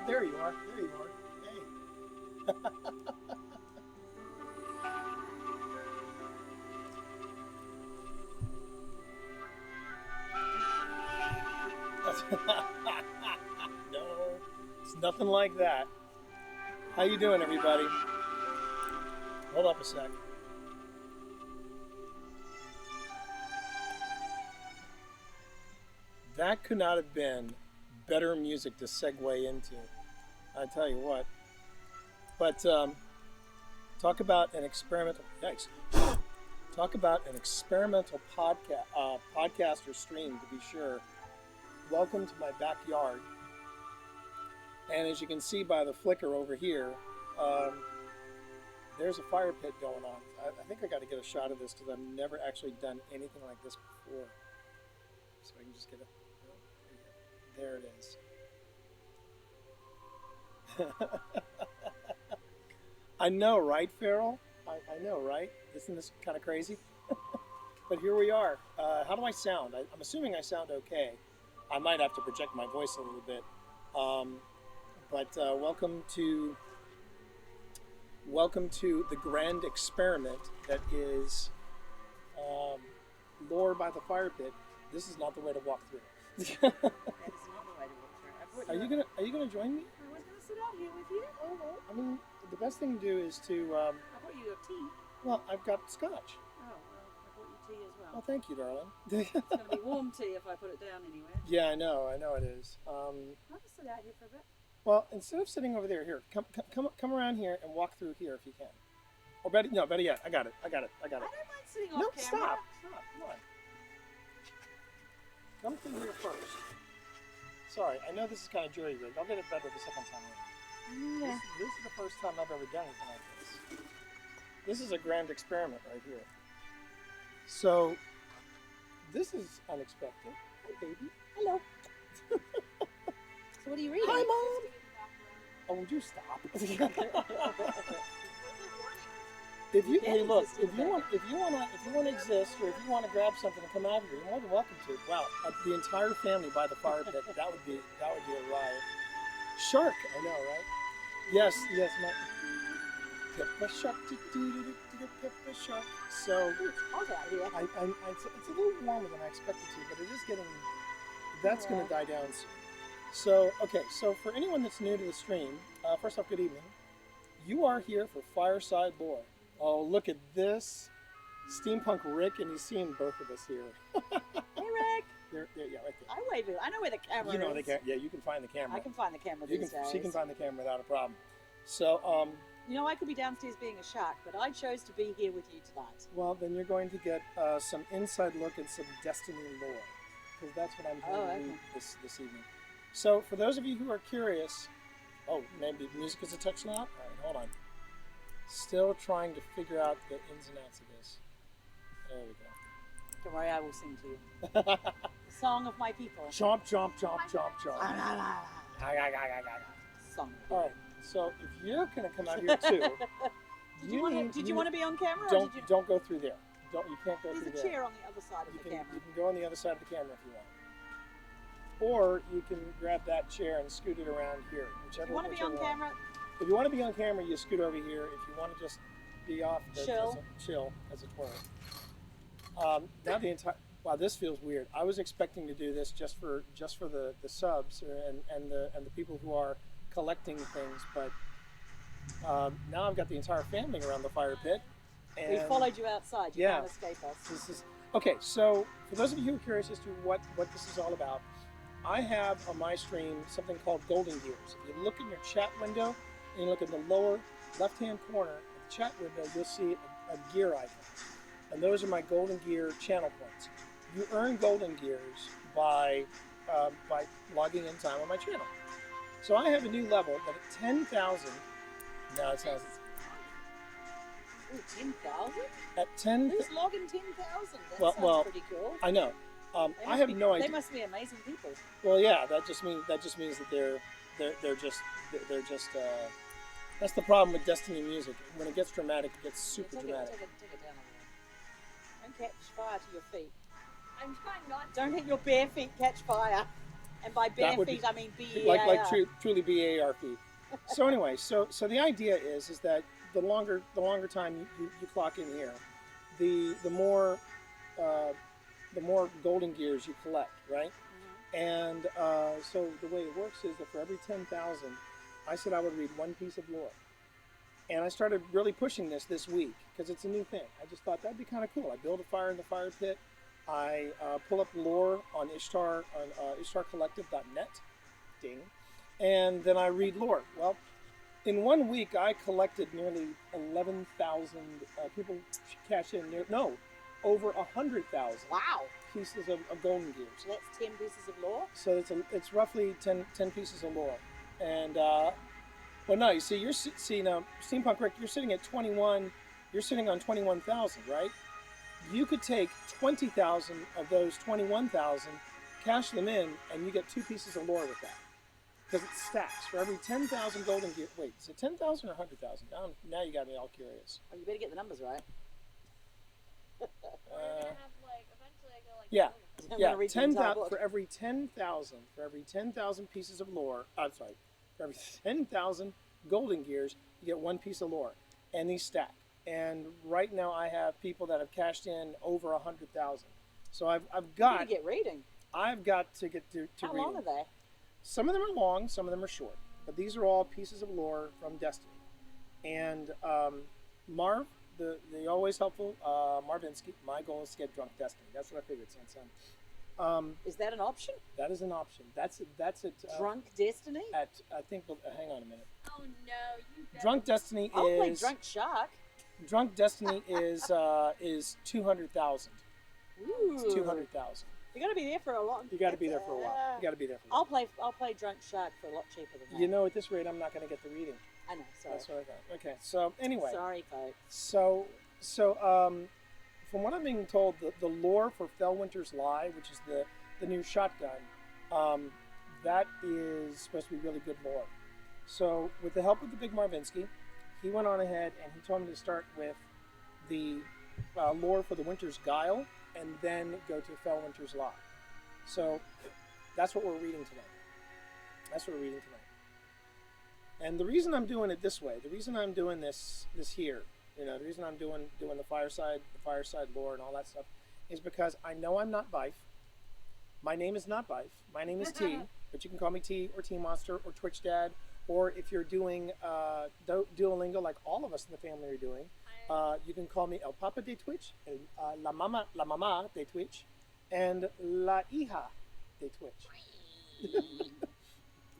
There you are. There you are. Hey. No, it's nothing like that. How you doing, everybody? Hold up a sec. That could not have been better music to segue into. I tell you what. But talk about an experimental. Yikes! Talk about an experimental podcast or stream, to be sure. Welcome to my backyard. And as you can see by the flicker over here, there's a fire pit going on. I think I got to get a shot of this because I've never actually done anything like this before. So I can just get it. There it is. I know, right, Farrell? I know, right? Isn't this kind of crazy? But here we are. How do I sound? I'm assuming I sound okay. I might have to project my voice a little bit. But welcome to the grand experiment that is Lore by the Fire Pit. This is not the way to walk through. That is not the way to walk through. Are you gonna join me? I was going to sit out here with you. Oh, well, I mean, the best thing to do is to. I brought you a tea. Well, I've got scotch. Oh, well, I brought you tea as well. Well, thank you, darling. It's going to be warm tea if I put it down anywhere. Yeah, I know it is. I'll just sit out here for a bit. Well, instead of sitting over there, here, come around here and walk through here if you can. Or better yet, I got it. I don't mind sitting off No, camera. stop, come on. Come through here first. Sorry, I know this is kind of jury-rigged. I'll get it better the second time around. Yeah. This is the first time I've ever done anything like this. This is a grand experiment right here. So, this is unexpected. Hi, baby. Hello. So what are you reading? Hi, Mom. Oh, would you stop? Hey, look, if you want to exist, or if you want to grab something and come out here, you're more than welcome to. Wow, the entire family by the fire pit. That would be a riot. Shark, I know, right? Yes, my Pippa Shark, Pippa Shark. So, It's hot out here. it's a little warmer than I expected to, but it is getting. That's going to die down soon. So, okay, so for anyone that's new to the stream, first off, good evening. You are here for Fireside Lore. Oh, look at this. Steampunk Rick, and he's seeing both of us here. Hey, Rick. There, yeah, right there. I wave you. I know where the camera You know is. yeah, you can find the camera. I can find the camera these days. She can find the camera without a problem. So, You know, I could be downstairs being a shark, but I chose to be here with you tonight. well, then you're going to get some inside look at some Destiny lore, because that's what I'm going to do this evening. So, for those of you who are curious, maybe music is a touch loud? All right, hold on. Still trying to figure out the ins and outs of this. There we go. Don't worry, I will sing to you. The song of my people. Chomp, chomp, chomp, chomp, chomp. Song. All right, so if you're going to come out here too, Did you want to be on camera? Don't go through there. You can't go through there. There's a chair on the other side of the camera. You can go on the other side of the camera if you want. Or you can grab that chair and scoot it around here. If you want to be on camera, If you want to be on camera, you scoot over here. If you want to just be off, chill, as it were. Now the entire. Wow, this feels weird. I was expecting to do this just for the subs and the people who are collecting things, but now I've got the entire family around the fire pit. And we followed you outside. You can't escape us. Okay, so for those of you who are curious as to what this is all about, I have on my stream something called Golden Gears. If you look in your chat window and you look in the lower left-hand corner of the chat window, you'll see a gear icon. And those are my Golden Gear channel points. You earn Golden Gears by logging in time on my channel. So I have a new level that at 10,000, now it sounds, Ooh, 10,000? At 10, Who's logging 10,000? That Well- sounds well, pretty cool. I know. I have no They idea. must be amazing people. Well, yeah, that just means that they're just that's the problem with Destiny music. When it gets dramatic, it gets super dramatic. Take it down a little. Don't catch fire to your feet. I'm trying not to. Don't let your bare feet catch fire. And by bare That would feet, be- I mean B-E-A-R. like truly BAR feet. So anyway, so the idea is that the longer time you clock in here, the more golden gears you collect, right? And so the way it works is that for every 10,000, I said I would read one piece of lore. And I started really pushing this week because it's a new thing. I just thought that'd be kind of cool. I build a fire in the fire pit. I pull up lore on Ishtar on ishtarcollective.net, ding, and then I read lore. Well, in 1 week I collected nearly 11,000 people cash in. Over 100,000 Wow. pieces of golden gears. So that's 10 pieces of lore? So it's roughly 10 pieces of lore. And well, no, you see, now, Steampunk Rick, you're sitting at 21. You're sitting on 21,000, right? You could take 20,000 of those 21,000, cash them in, and you get 2 pieces of lore with that. Because it stacks. For every 10,000 golden gear. Wait, is it 10,000 or 100,000? Now you got me all curious. Oh, you better get the numbers right. We're gonna have eventually I go Yeah. I'm Yeah, gonna read the entire 10,000 book. for every 10,000 pieces of lore. I'm sorry, for every 10,000 golden gears, you get 1 piece of lore, and these stack. And right now, I have people that have cashed in over 100,000. So I've You got better get reading. I've got to get to How reading. long are they? Some of them are long, some of them are short, but these are all pieces of lore from Destiny. And Marv, the always helpful Marvinsky. My goal is to get drunk Destiny. That's what I figured, San. Is that an option? That is an option. That's it. Drunk Destiny? At I think. Hang on a minute. Oh no, you better. Drunk Destiny I'll play is Drunk Shark. Drunk Destiny is 200,000. Ooh. It's 200,000. You got to be there for a long. You got to be there for a while. You got to be there for a while. I'll play Drunk Shark for a lot cheaper than that. You know, at this rate, I'm not going to get the reading. I know. Sorry. That's what I thought. Okay. So anyway. Sorry, folks. So from what I'm being told, the lore for Fellwinter's Lie, which is the new shotgun, that is supposed to be really good lore. So with the help of the big Marvinsky, he went on ahead and he told me to start with the lore for the Winter's Guile and then go to Fellwinter's Lie. So that's what we're reading tonight. And the reason I'm doing it this way, the reason I'm doing this here, the reason I'm doing the fireside lore and all that stuff, is because I know I'm not Bife. My name is not Bife. My name is T, but you can call me T or T Monster or Twitch Dad, or if you're doing Duolingo like all of us in the family are doing, you can call me El Papa de Twitch, La Mama de Twitch, and La Hija de Twitch.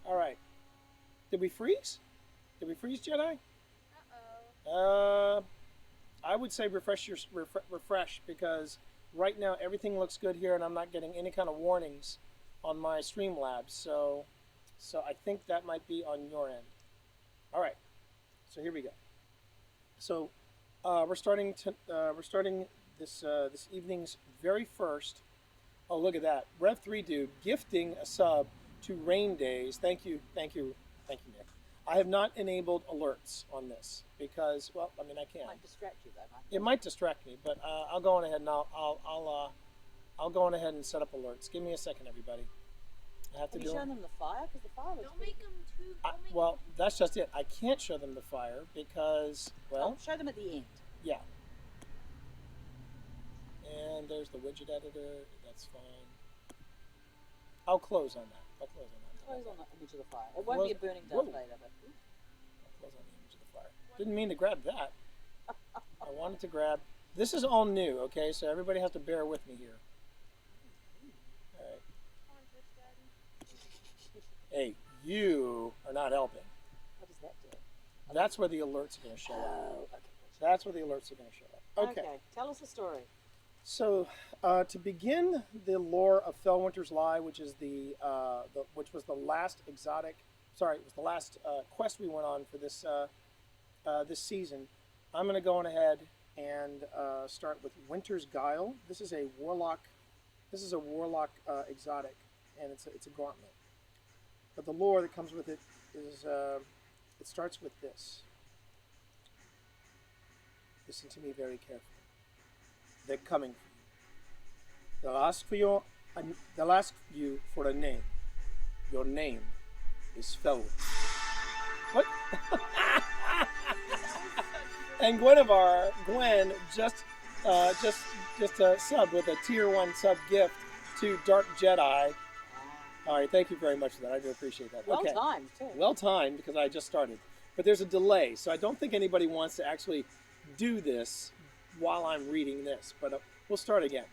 All right. Did we freeze? Did we freeze, Jedi? Uh-oh. I would say refresh because right now everything looks good here and I'm not getting any kind of warnings on my Streamlabs. So I think that might be on your end. All right. So here we go. So we're starting this evening's very first. Oh, look at that. Rev3 Dude gifting a sub to Rain Days. Thank you, Nick. I have not enabled alerts on this because, well, I mean, I can. It might distract you, though, Mike. It might distract me, but I'll go on ahead and I'll go on ahead and set up alerts. Give me a second, everybody. I have to Have do you it. shown them the fire? Because the fire looks Don't make them too. Well, that's just it. I can't show them the fire because, well, Oh, show them at the end. yeah. And there's the widget editor. That's fine. I'll close on that. Close on the image of the fire. It won't be a burning Whoa. dove later, but I'll close on the image of the fire. Didn't mean to grab that. I wanted to grab. This is all new, okay? So everybody has to bear with me here. All right. Come on, Twitch Daddy. Hey, you are not helping. what does that do? That's where the alerts are going to show up. Oh, okay. That's where the alerts are going to show up. Okay. Tell us the story. So, to begin the lore of Fellwinter's Lie, which is which was the last quest we went on for this this season. I'm going to go on ahead and start with Winter's Guile. This is a warlock. This is a warlock exotic, and it's a gauntlet. But the lore that comes with it is it starts with this. Listen to me very carefully. They're coming for you. They'll ask you for a name. Your name is Felwood. What? And Gwen just subbed with a tier 1 sub gift to Dark Jedi. All right, thank you very much for that. I do appreciate that. Well timed, too. Well timed, because I just started. But there's a delay, so I don't think anybody wants to actually do this while I'm reading this. But we'll start again.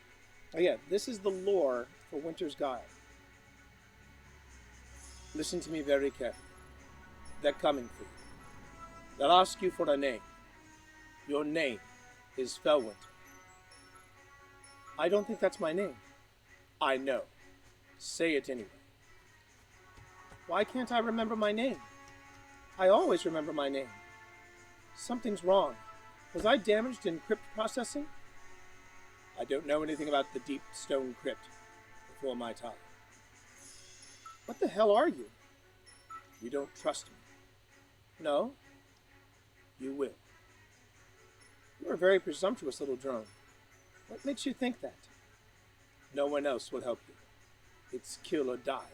Again, this is the lore for Winter's Guile. Listen to me very carefully. They're coming for you. They'll ask you for a name. Your name is Felwinter. I don't think that's my name. I know. Say it anyway. Why can't I remember my name? I always remember my name. Something's wrong. Was I damaged in crypt processing? I don't know anything about the deep stone crypt before my time. What the hell are you? You don't trust me. No, you will. You're a very presumptuous little drone. What makes you think that? No one else will help you. It's kill or die.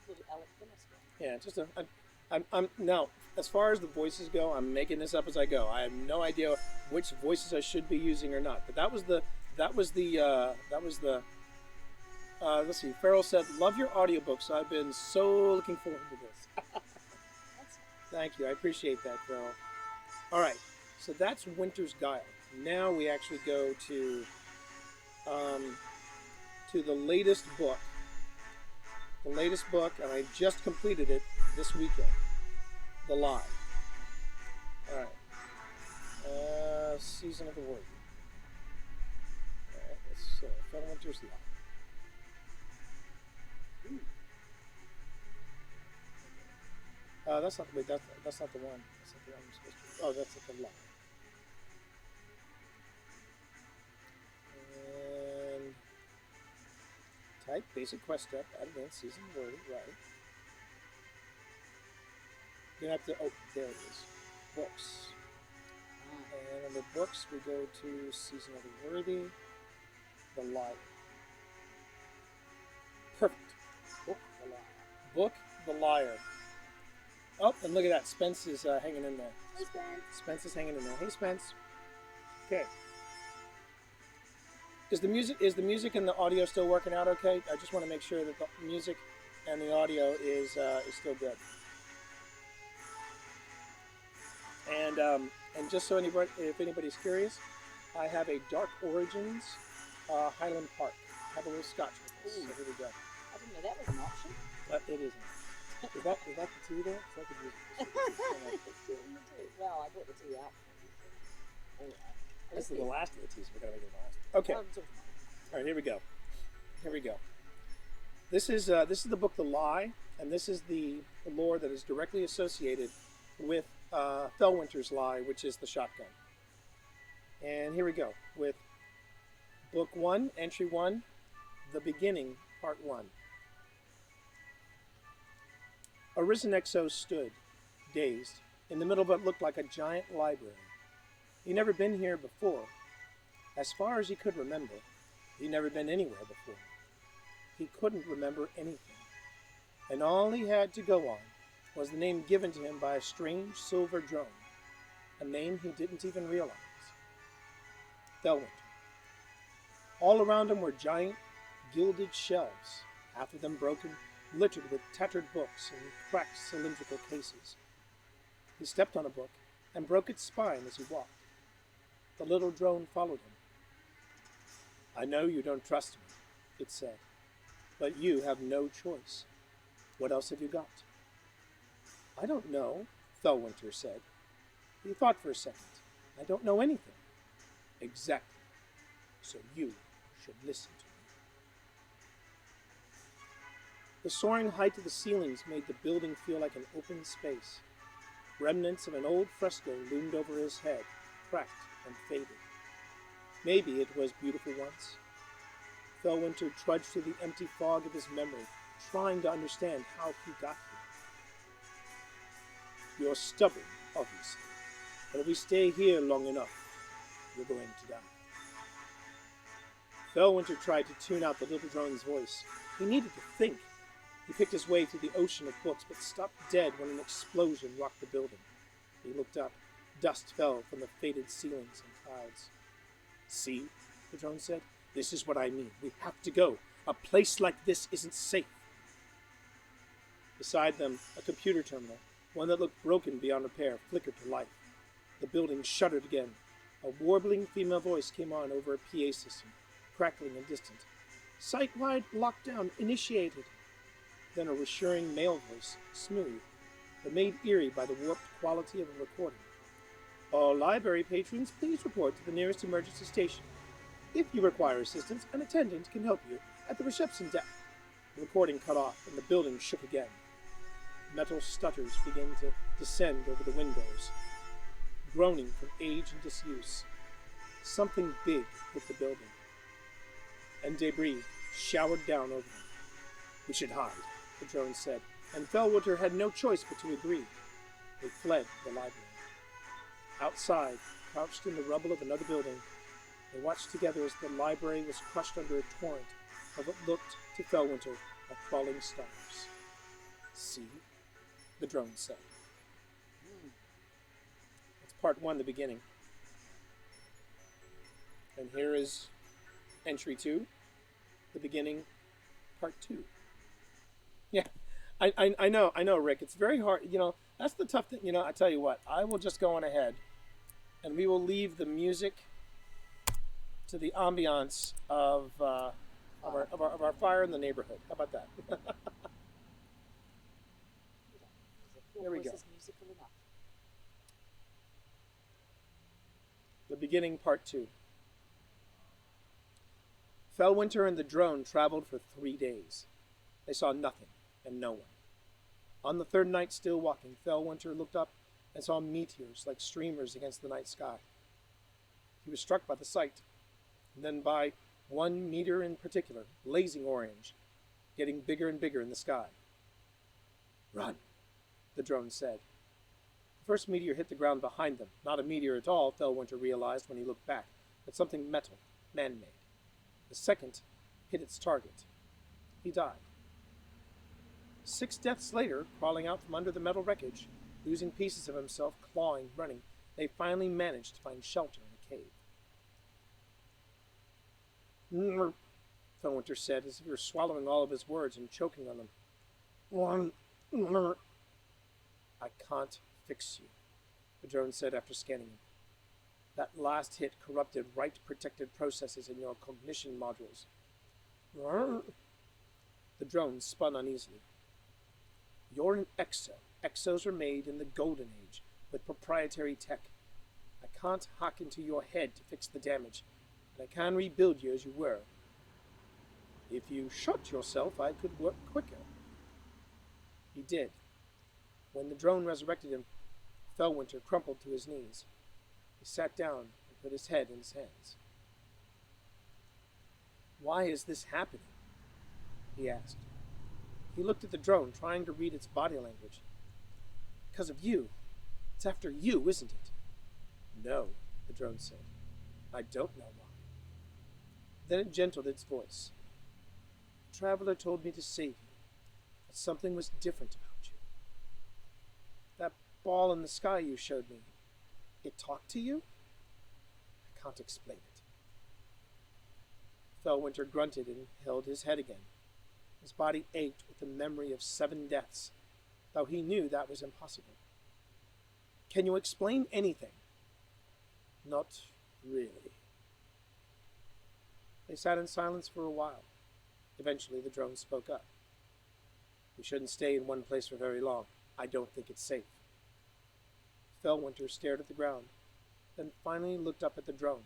Little Alec Guinness. Yeah, just I'm now, as far as the voices go, I'm making this up as I go. I have no idea which voices I should be using or not. But that was the let's see, Farrell said, love your audiobooks. I've been so looking forward to this. Thank you. I appreciate that, Farrell. All right. So that's Winter's Guile. Now we actually go to the latest book. The latest book, and I just completed it this weekend. The Lie. All right. Season of the Word. All right. It's Winter's Lie. That's not the one. That's not the one I'm supposed to. Oh, that's the Lie. And type basic quest step, advanced season word, right. You have to, oh, there it is. Books. And under books, we go to Season of the Worthy, The Liar. Perfect. Book the Liar. Book the Liar. Oh, and look at that. Spence is hanging in there. Hey, Spence. Spence is hanging in there. Hey, Spence. Okay. Is the music and the audio still working out okay? I just want to make sure that the music and the audio is still good. And just so if anybody's curious, I have a Dark Origins Highland Park. Have a little scotch with us. So here we go. I didn't know that was an option. It isn't. Is that the tea there? Is that the music? Well, I brought the tea out. This is the last of the teas. We're gonna make it last. Okay. All right. Here we go. Here we go. This is the book The Lie, and this is the lore that is directly associated with Felwinter's Lie, which is the shotgun. And here we go with Book 1, Entry 1, The Beginning, Part 1. Arisen Exo stood, dazed, in the middle of what looked like a giant library. He'd never been here before. As far as he could remember, he'd never been anywhere before. He couldn't remember anything. And all he had to go on was the name given to him by a strange silver drone, a name he didn't even realize. Felwinter. All around him were giant, gilded shelves, half of them broken, littered with tattered books and cracked cylindrical cases. He stepped on a book and broke its spine as he walked. The little drone followed him. I know you don't trust me, it said, but you have no choice. What else have you got? I don't know, Felwinter said. He thought for a second. I don't know anything. Exactly. So you should listen to me. The soaring height of the ceilings made the building feel like an open space. Remnants of an old fresco loomed over his head, cracked and faded. Maybe it was beautiful once. Felwinter trudged through the empty fog of his memory, trying to understand how he got here. You're stubborn, obviously, but if we stay here long enough, you're going to die. Felwinter tried to tune out the little drone's voice. He needed to think. He picked his way through the ocean of books, but stopped dead when an explosion rocked the building. He looked up. Dust fell from the faded ceilings and clouds. See, the drone said, this is what I mean. We have to go. A place like this isn't safe. Beside them, a computer terminal, one that looked broken beyond repair, flickered to life. The building shuddered again. A warbling female voice came on over a PA system, crackling and distant. Site-wide lockdown initiated. Then a reassuring male voice, smooth, but made eerie by the warped quality of a recording. All library patrons, please report to the nearest emergency station. If you require assistance, an attendant can help you at the reception desk. The recording cut off, and the building shook again. Metal stutters began to descend over the windows, groaning from age and disuse. Something big hit the building, and debris showered down over them. We should hide, the drone said, and Felwinter had no choice but to agree. They fled the library. Outside, crouched in the rubble of another building, they watched together as the library was crushed under a torrent of what looked to Felwinter like falling stars. See? The drone said. That's part one, the beginning. And here is entry 2, the beginning, part 2. Yeah, I know, Rick. It's very hard. That's the tough thing. I tell you what, I will just go on ahead and we will leave the music to the ambiance of our fire in the neighborhood. How about that? There we go. The beginning, part 2. Felwinter and the drone traveled for 3 days. They saw nothing and no one. On the third night, still walking, Felwinter looked up and saw meteors like streamers against the night sky. He was struck by the sight, and then by one meteor in particular, blazing orange, getting bigger and bigger in the sky. Run, the drone said. The first meteor hit the ground behind them. Not a meteor at all, Felwinter realized when he looked back, but something metal, man-made. The second hit its target. He died. 6 deaths later, crawling out from under the metal wreckage, losing pieces of himself, clawing, running, they finally managed to find shelter in a cave. Felwinter said, as if he were swallowing all of his words and choking on them. I can't fix you, the drone said after scanning him. That last hit corrupted right-protected processes in your cognition modules. The drone spun uneasily. You're an exo. Exos are made in the Golden Age with proprietary tech. I can't hack into your head to fix the damage, but I can rebuild you as you were. If you shot yourself, I could work quicker. He did. When the drone resurrected him, Felwinter crumpled to his knees. He sat down and put his head in his hands. Why is this happening? He asked. He looked at the drone, trying to read its body language. Because of you. It's after you, isn't it? No, the drone said. I don't know why. Then it gentled its voice. The traveler told me to save you, that something was different about you. That ball in the sky you showed me, it talked to you? I can't explain it. Felwinter grunted and held his head again. His body ached with the memory of 7 deaths, though he knew that was impossible. Can you explain anything? Not really. They sat in silence for a while. Eventually the drone spoke up. We shouldn't stay in one place for very long. I don't think it's safe. Felwinter stared at the ground, then finally looked up at the drone.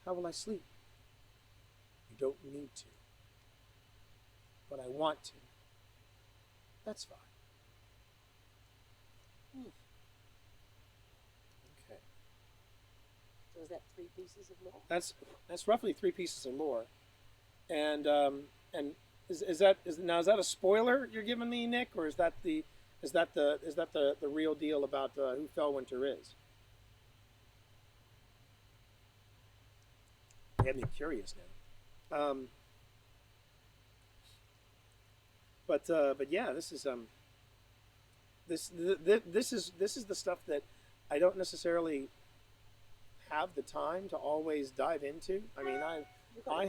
How will I sleep? You don't need to. But I want to. That's fine. So is that 3 pieces of lore? That's roughly 3 pieces of lore, and is that a spoiler you're giving me, Nick, or is that the real deal about who Fellwinter is? You have me curious now. But yeah, this is this is the stuff that I don't necessarily have the time to always dive into. I mean, You've got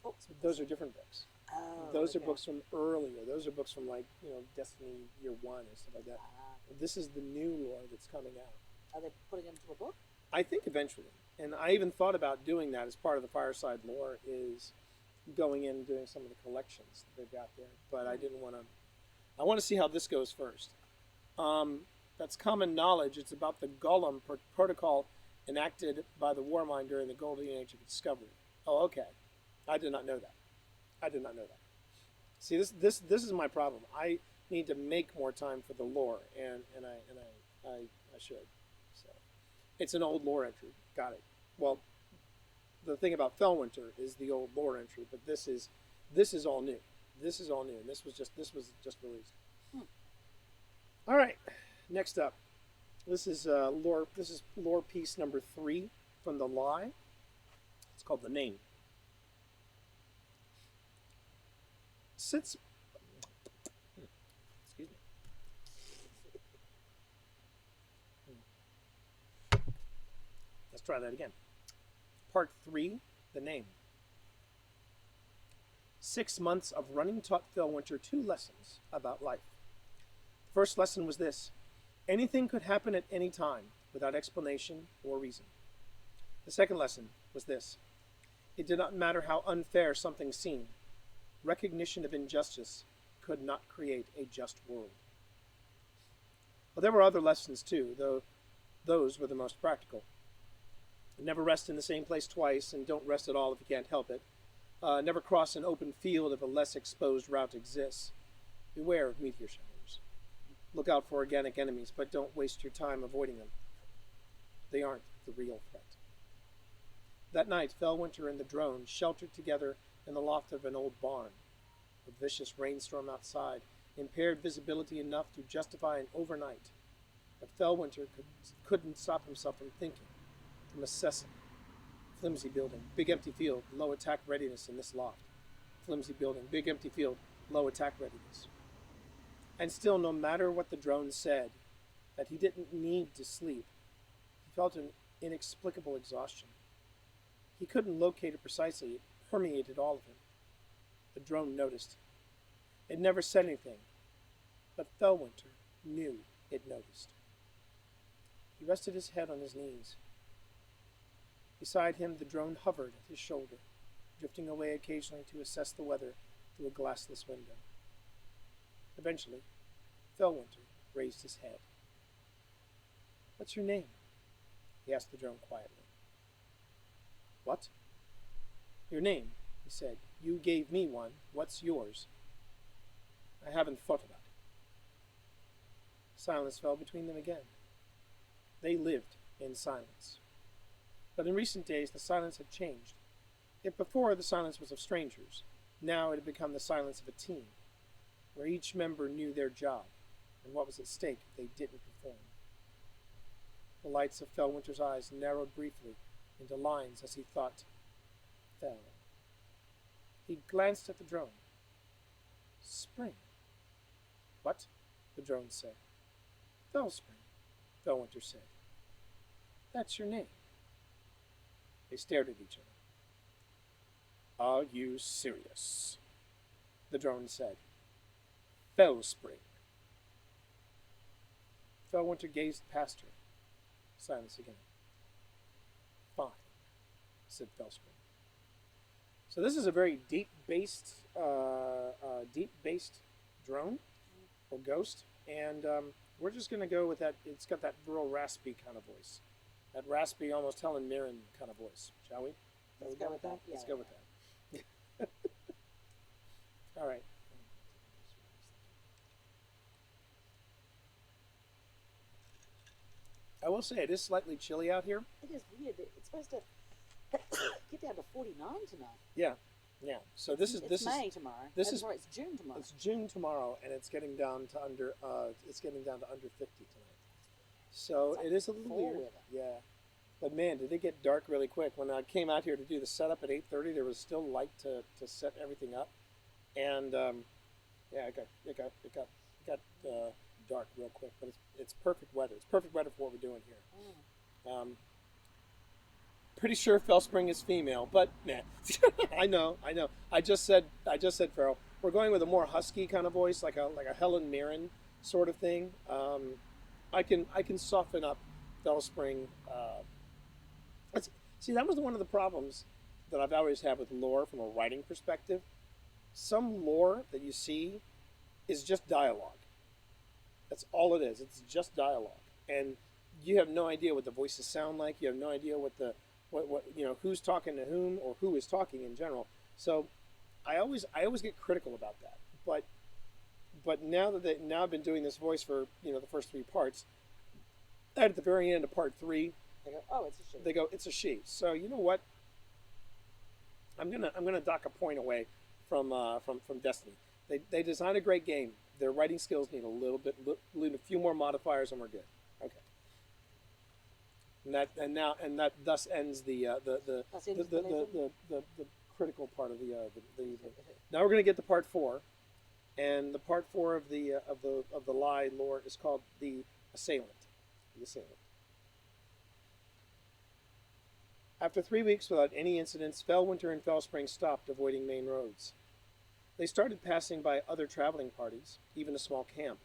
books with those are different books. Oh, Those are okay. books from earlier. Those are books from like Destiny Year One and stuff like that. This is the new lore that's coming out. Are they putting it into a book? I think eventually, and I even thought about doing that as part of the Fireside lore, is going in and doing some of the collections that they've got there. But I didn't want to. I want to see how this goes first. That's common knowledge. It's about the Golem protocol enacted by the Warmind during the Golden Age of Discovery. Oh, okay. I did not know that. See, this is my problem. I need to make more time for the lore, and I should. So, it's an old lore entry. Got it. Well, the thing about Fellwinter is the old lore entry, but this is all new. This is all new, and this was just released. All right. Next up, this is lore. This is lore piece number 3 from the Lie. It's called The Name. Excuse me. Let's try that again. Part 3, The Name. 6 months of running taught Fellwinter 2 lessons about life. The first lesson was this: anything could happen at any time without explanation or reason. The second lesson was this: it did not matter how unfair something seemed. Recognition of injustice could not create a just world. Well, there were other lessons too, though those were the most practical. Never rest in the same place twice, and don't rest at all if you can't help it. Never cross an open field if a less exposed route exists. Beware of meteor showers. Look out for organic enemies, but don't waste your time avoiding them. They aren't the real threat. That night, Fellwinter and the drone sheltered together in the loft of an old barn. A vicious rainstorm outside impaired visibility enough to justify an overnight, but Fellwinter couldn't stop himself from thinking, from assessing. Flimsy building, big empty field, low attack readiness in this loft. Flimsy building, big empty field, low attack readiness. And still, no matter what the drone said, that he didn't need to sleep, he felt an inexplicable exhaustion. He couldn't locate it precisely. It permeated all of him. The drone noticed. It never said anything, but Fellwinter knew it noticed. He rested his head on his knees. Beside him, the drone hovered at his shoulder, drifting away occasionally to assess the weather through a glassless window. Eventually, Fellwinter raised his head. "What's your name?" he asked the drone quietly. "What?" "Your name," he said. "You gave me one. What's yours?" "I haven't thought about it." Silence fell between them again. They lived in silence. But in recent days, the silence had changed. If before the silence was of strangers, now it had become the silence of a team, where each member knew their job and what was at stake if they didn't perform. The lights of Fellwinter's eyes narrowed briefly into lines as he thought, Fell. He glanced at the drone. "Spring." "What?" the drone said. "Fellspring," Fellwinter said. "That's your name." They stared at each other. "Are you serious?" the drone said. "Fellspring." Fellwinter gazed past her. Silence again. "Fine," said Fellspring. So this is a very deep-based drone or ghost, and we're just going to go with that. It's got that real raspy kind of voice, that raspy, almost Helen Mirren kind of voice. Shall we? Let's go with that. Yeah. Let's go with that. All right. will say it is slightly chilly out here. It is weird. It's supposed to get down to 49 tonight. Yeah, yeah. So this is May tomorrow. Sorry, it's June tomorrow. It's June tomorrow, and it's getting down to under under 50 tonight. So it is a little weird. Weather. Yeah. But man, did it get dark really quick. When I came out here to do the setup at 8:30, there was still light to set everything up, and yeah, it got dark real quick. But it's perfect weather. It's perfect weather for what we're doing here. Pretty sure Fellspring is female, but man, I know. I just said Farrell. We're going with a more husky kind of voice, like a Helen Mirren sort of thing. I can soften up Fellspring. See, that was one of the problems that I've always had with lore from a writing perspective. Some lore that you see is just dialogue. That's all it is. It's just dialogue, and you have no idea what the voices sound like. You have no idea what who's talking to whom or who is talking in general. So I always get critical about that. But now I've been doing this voice for the first 3 parts. At the very end of part 3. They go, oh, it's a she. They go, it's a she. So you know what? I'm gonna dock a point away from Destiny. They designed a great game. Their writing skills need a few more modifiers, and we're good. Okay. And that thus ends the critical part of the evening. Now we're gonna get to part 4, and the part 4 of the lie lore is called the Assailant. The Assailant. After 3 weeks without any incidents, Fellwinter and Fellspring stopped avoiding main roads. They started passing by other traveling parties, even a small camp.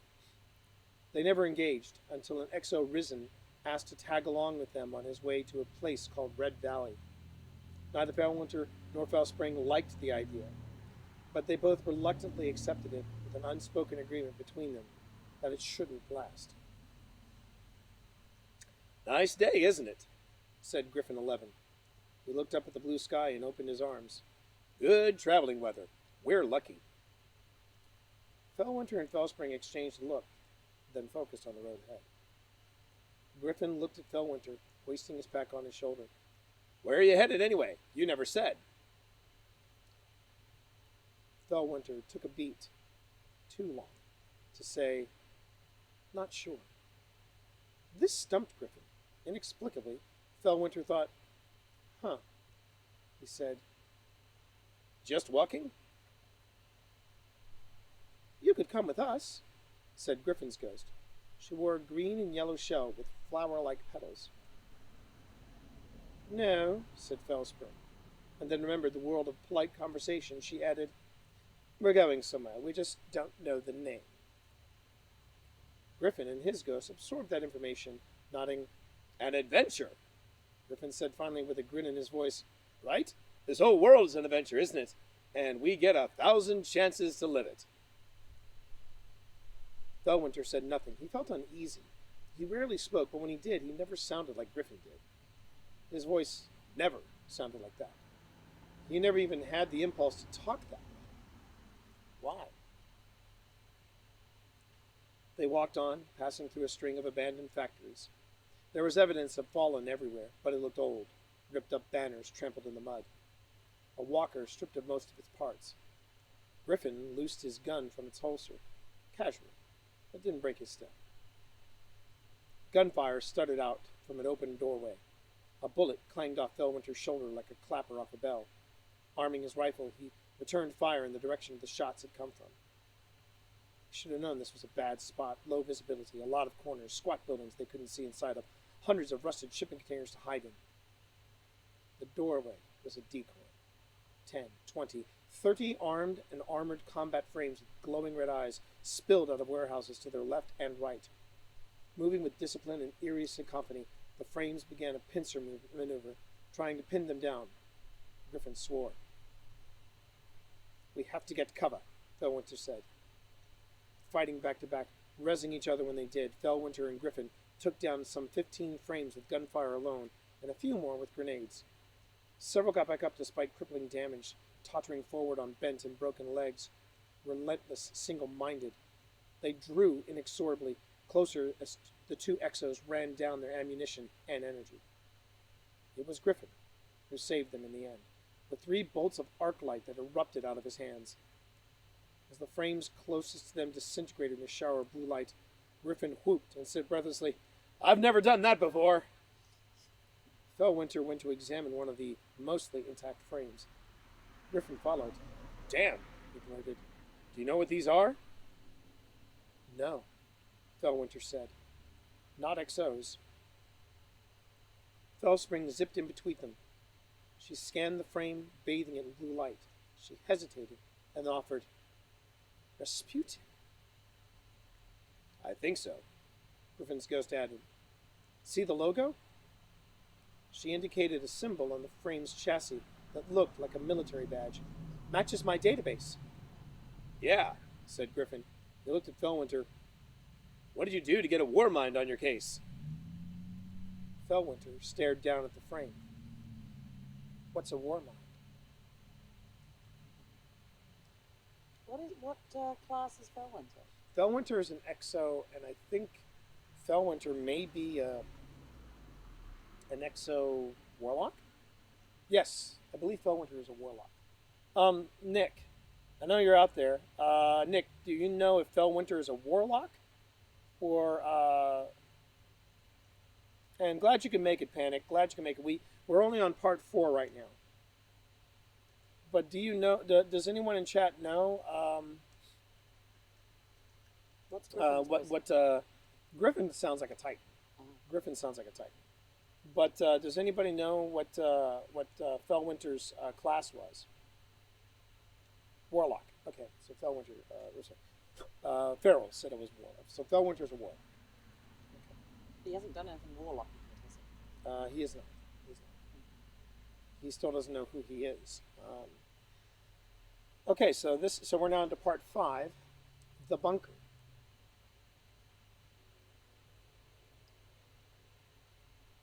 They never engaged until an Exo Risen asked to tag along with them on his way to a place called Red Valley. Neither Fellwinter nor Fellspring liked the idea, but they both reluctantly accepted it with an unspoken agreement between them that it shouldn't last. "Nice day, isn't it?" said Griffin 11. He looked up at the blue sky and opened his arms. "Good traveling weather. We're lucky." Fellwinter and Fellspring exchanged a look, then focused on the road ahead. Griffin looked at Fellwinter, hoisting his pack on his shoulder. "Where are you headed anyway? You never said." Fellwinter took a beat, too long, to say, "Not sure." This stumped Griffin. Inexplicably, Fellwinter thought, "Huh," he said. "Just walking?" "You could come with us," said Griffin's ghost. She wore a green and yellow shell with flower-like petals. "No," said Fellspring, and then remembered the world of polite conversation. She added, "We're going somewhere. We just don't know the name." Griffin and his ghost absorbed that information, nodding. "An adventure," Griffin said finally with a grin in his voice. "Right? This whole world is an adventure, isn't it? And we get 1,000 chances to live it." Fellwinter said nothing. He felt uneasy. He rarely spoke, but when he did, he never sounded like Griffin did. His voice never sounded like that. He never even had the impulse to talk that way. Why? They walked on, passing through a string of abandoned factories. There was evidence of fallen everywhere, but it looked old, ripped-up banners trampled in the mud. A walker stripped of most of its parts. Griffin loosed his gun from its holster, casually, but didn't break his step. Gunfire stuttered out from an open doorway. A bullet clanged off Fellwinter's shoulder like a clapper off a bell. Arming his rifle, he returned fire in the direction the shots had come from. He should have known this was a bad spot, low visibility, a lot of corners, squat buildings they couldn't see inside of, hundreds of rusted shipping containers to hide in. The doorway was a decoy. 10, 20, 30 armed and armored combat frames with glowing red eyes spilled out of warehouses to their left and right. Moving with discipline and eerie cacophony, the frames began a pincer maneuver, trying to pin them down. Griffin swore. "We have to get cover," Fellwinter said. Fighting back to back, rezzing each other when they did, Fellwinter and Griffin took down some 15 frames with gunfire alone, and a few more with grenades. Several got back up despite crippling damage, tottering forward on bent and broken legs. Relentless, single-minded. They drew inexorably, closer the two exos ran down their ammunition and energy. It was Griffin who saved them in the end, with 3 bolts of arc light that erupted out of his hands. As the frames closest to them disintegrated in a shower of blue light, Griffin whooped and said breathlessly, "I've never done that before." Fellwinter went to examine one of the mostly intact frames. Griffin followed. "Damn," he blurted. "Do you know what these are?" "No," Fellwinter said. "Not XOs." Fellspring zipped in between them. She scanned the frame, bathing it in blue light. She hesitated and offered, "Rasputin." "I think so," Griffin's ghost added. "See the logo?" She indicated a symbol on the frame's chassis that looked like a military badge. "Matches my database." "Yeah," said Griffin. He looked at Fellwinter. "What did you do to get a war mind on your case?" Fellwinter stared down at the frame. "What's a war mind?" What class is Fellwinter? Fellwinter is an XO, and I think Fellwinter may be an XO warlock? Yes, I believe Fellwinter is a warlock. Nick, I know you're out there. Nick, do you know if Fellwinter is a warlock? Or, and glad you can make it, Panic. Glad you can make it. We're only on part 4 right now. But do you know, does anyone in chat know, What's Griffin's Griffin sounds like a Titan. Griffin sounds like a Titan. But does anybody know what Fellwinter's class was? Warlock. Okay, so Fellwinter. Farrell said it was warlock. So Fellwinter's a warlock. Okay. He hasn't done anything warlock yet, has he? He is not. He's not. He still doesn't know who he is. Okay, so we're now into part 5, the bunker.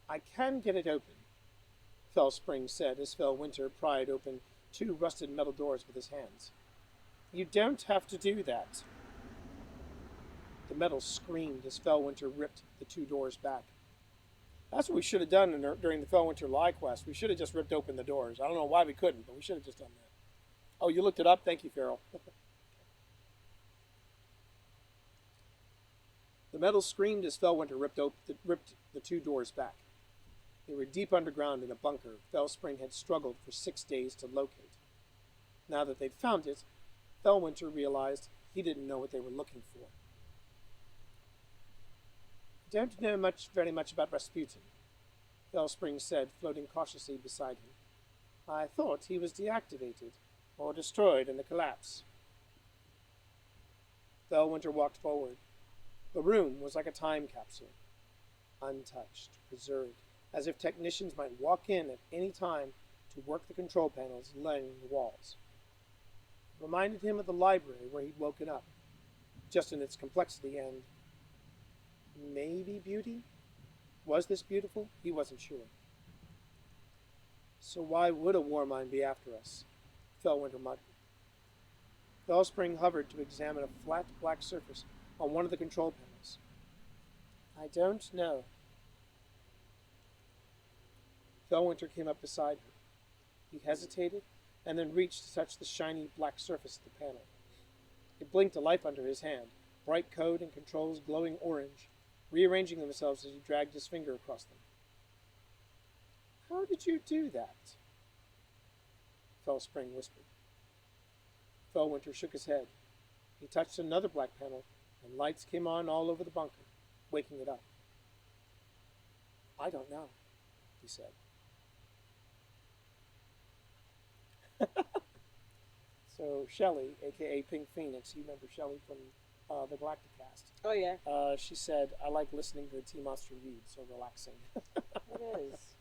"I can get it open," Fellspring said as Fellwinter pried open 2 rusted metal doors with his hands. "You don't have to do that." The metal screamed as Fellwinter ripped the 2 doors back. That's what we should have done during the Fellwinter Lie quest. We should have just ripped open the doors. I don't know why we couldn't, but we should have just done that. Oh, you looked it up? Thank you, Farrell. The metal screamed as Fellwinter ripped the 2 doors back. They were deep underground in a bunker Fellspring had struggled for 6 days to locate. Now that they'd found it, Fellwinter realized he didn't know what they were looking for. "I don't know very much about Rasputin," Fellspring said, floating cautiously beside him. "I thought he was deactivated or destroyed in the collapse." Fellwinter walked forward. The room was like a time capsule, untouched, preserved, as if technicians might walk in at any time to work the control panels lining the walls. It reminded him of the library where he'd woken up, just in its complexity and maybe beauty. Was this beautiful? He wasn't sure. "So why would a war mind be after us?" Fellwinter muttered. Fellspring hovered to examine a flat black surface on one of the control panels. "I don't know." Fellwinter came up beside her. He hesitated and then reached to touch the shiny black surface of the panel. It blinked to life under his hand, bright code and controls glowing orange, rearranging themselves as he dragged his finger across them. "How did you do that?" Fellspring whispered. Fellwinter shook his head. He touched another black panel, and lights came on all over the bunker, waking it up. "I don't know," he said. So Shelley, aka Pink Phoenix, you remember Shelley from the Galacticast. Oh yeah. She said, "I like listening to the T-Monster read, so relaxing." It is.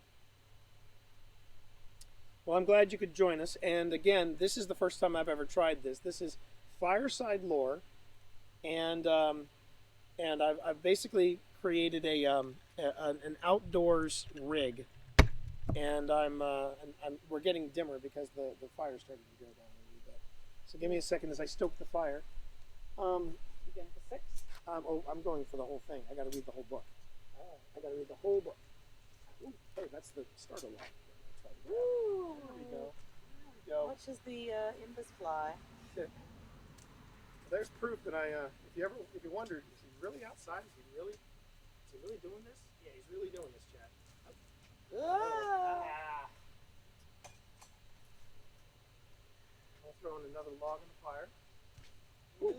Well, I'm glad you could join us. And again, this is the first time I've ever tried this. This is Fireside lore, and I've basically created an outdoors rig, and we're getting dimmer because the fire started to go down a little bit. So give me a second as I stoke the fire. You going for 6? I'm going for the whole thing. I got to read the whole book. I got to read the whole book. Ooh, hey, that's the starter log. Ooh. There we go. There we go. Watches the embers fly. There's proof that if you wondered, is he really outside? Is he really doing this? Yeah, he's really doing this, Chad. Ah. I'll throw in another log on the fire. Ooh.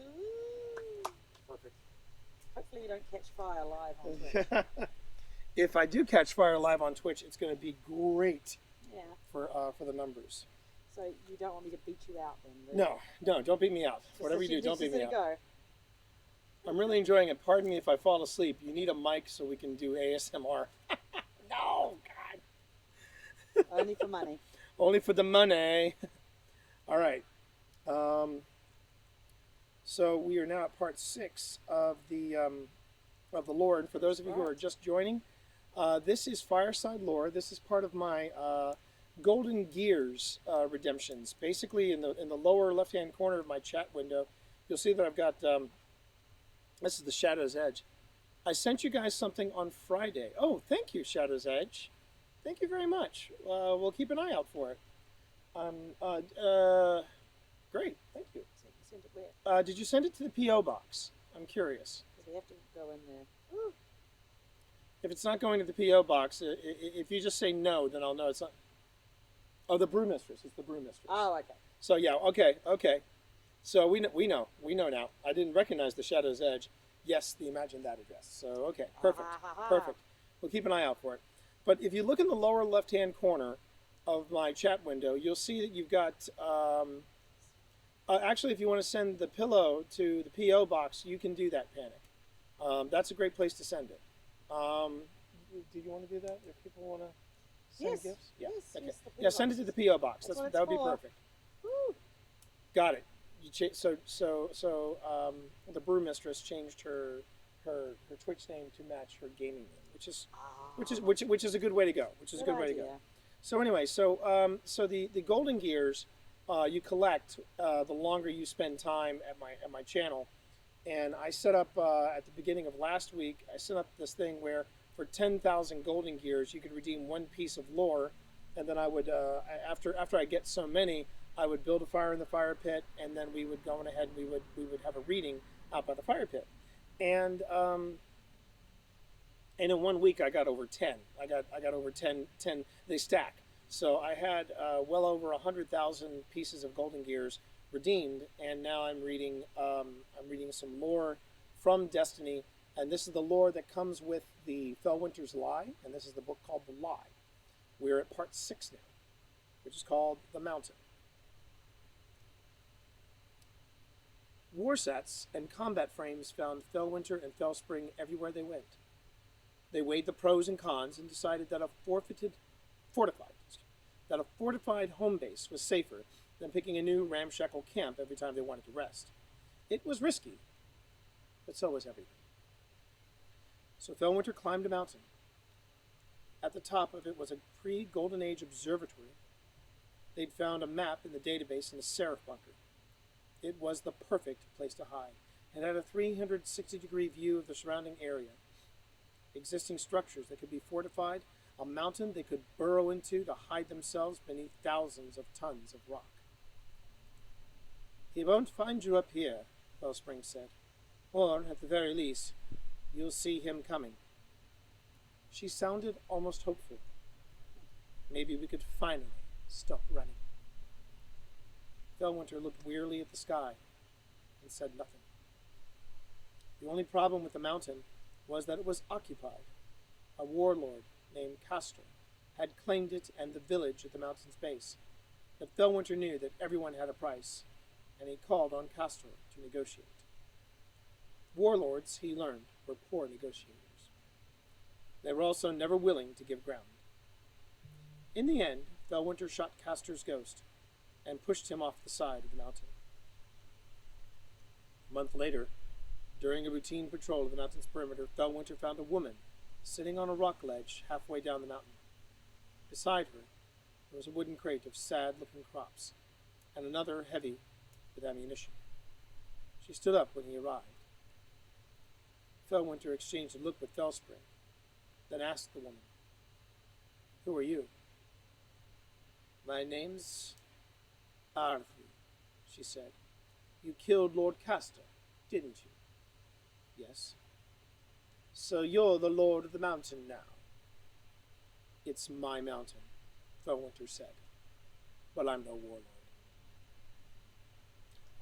Perfect. Hopefully you don't catch fire live on Twitch. If I do catch fire live on Twitch, it's going to be great Yeah. for the numbers. So you don't want me to beat you out then? do you? No, don't beat me out. Just Whatever let you do, don't beat me just out. let it I'm really enjoying it. Pardon me if I fall asleep. You need a mic so we can do ASMR. No, God. go. Only for money. Only for the money. All right. So we are now at part 6 of the lore. And for those of you who are just joining, this is Fireside lore. This is part of my Golden Gears redemptions. Basically, in the lower left-hand corner of my chat window, you'll see that I've got. This is the Shadow's Edge. I sent you guys something on Friday. Oh, thank you, Shadow's Edge. Thank you very much. We'll keep an eye out for it. Great, thank you. So you send it where? Did you send it to the P.O. box? I'm curious. Because we have to go in there. Ooh. If it's not going to the P.O. box, if you just say no, then I'll know it's not. Oh, the Brewmistress. It's the Brewmistress. Oh, okay. So yeah, okay. So we know now. I didn't recognize the Shadow's Edge. Yes, the Imagine That address. So okay, perfect. We'll keep an eye out for it. But if you look in the lower left-hand corner of my chat window, you'll see that you've got. Actually, if you want to send the pillow to the P.O. box, you can do that. Panic. That's a great place to send it. Do you want to do that? If people want to send gifts, yeah, yes, okay. yes, the Yeah, send it to the P.O. box. That's what That would it's be for. perfect. Woo. Got it. So the Brewmistress changed her Twitch name to match her gaming name, which is a good way to go. Which is a good way to go. So anyway, so the Golden Gears you collect the longer you spend time at my channel, and I set up at the beginning of last week. I set up this thing where for 10,000 Golden Gears you could redeem one piece of lore, and then I would after I get so many, I would build a fire in the fire pit, and then we would go on ahead and we would have a reading out by the fire pit, and in 1 week I got over 10. I got over 10. They stack. So I had well over 100,000 pieces of Golden Gears redeemed, and now I'm reading some lore from Destiny, and this is the lore that comes with the Fellwinter's Lie, and this is the book called The Lie. We're at part 6 now, which is called The Mountain. Warsats and combat frames found Fellwinter and Fellspring everywhere they went. They weighed the pros and cons and decided that a fortified home base was safer than picking a new ramshackle camp every time they wanted to rest. It was risky, but so was everything. So Fellwinter climbed a mountain. At the top of it was a pre-Golden Age observatory. They'd found a map in the database in a Seraph bunker. It was the perfect place to hide, and had a 360-degree view of the surrounding area. Existing structures that could be fortified, a mountain they could burrow into to hide themselves beneath thousands of tons of rock. "He won't find you up here," Fellspring said. "Or, at the very least, you'll see him coming." She sounded almost hopeful. Maybe we could finally stop running. Fellwinter looked wearily at the sky and said nothing. The only problem with the mountain was that it was occupied. A warlord named Castor had claimed it and the village at the mountain's base, but Fellwinter knew that everyone had a price, and he called on Castor to negotiate. Warlords, he learned, were poor negotiators. They were also never willing to give ground. In the end, Fellwinter shot Castor's ghost and pushed him off the side of the mountain. A month later, during a routine patrol of the mountain's perimeter, Fellwinter found a woman sitting on a rock ledge halfway down the mountain. Beside her, there was a wooden crate of sad-looking crops, and another heavy with ammunition. She stood up when he arrived. Fellwinter exchanged a look with Fellspring, then asked the woman, "Who are you?" "My name's Arthur," she said. "You killed Lord Castor, didn't you?" "Yes." "So you're the Lord of the Mountain now?" "It's my mountain," Felwinter said, "but I'm no warlord."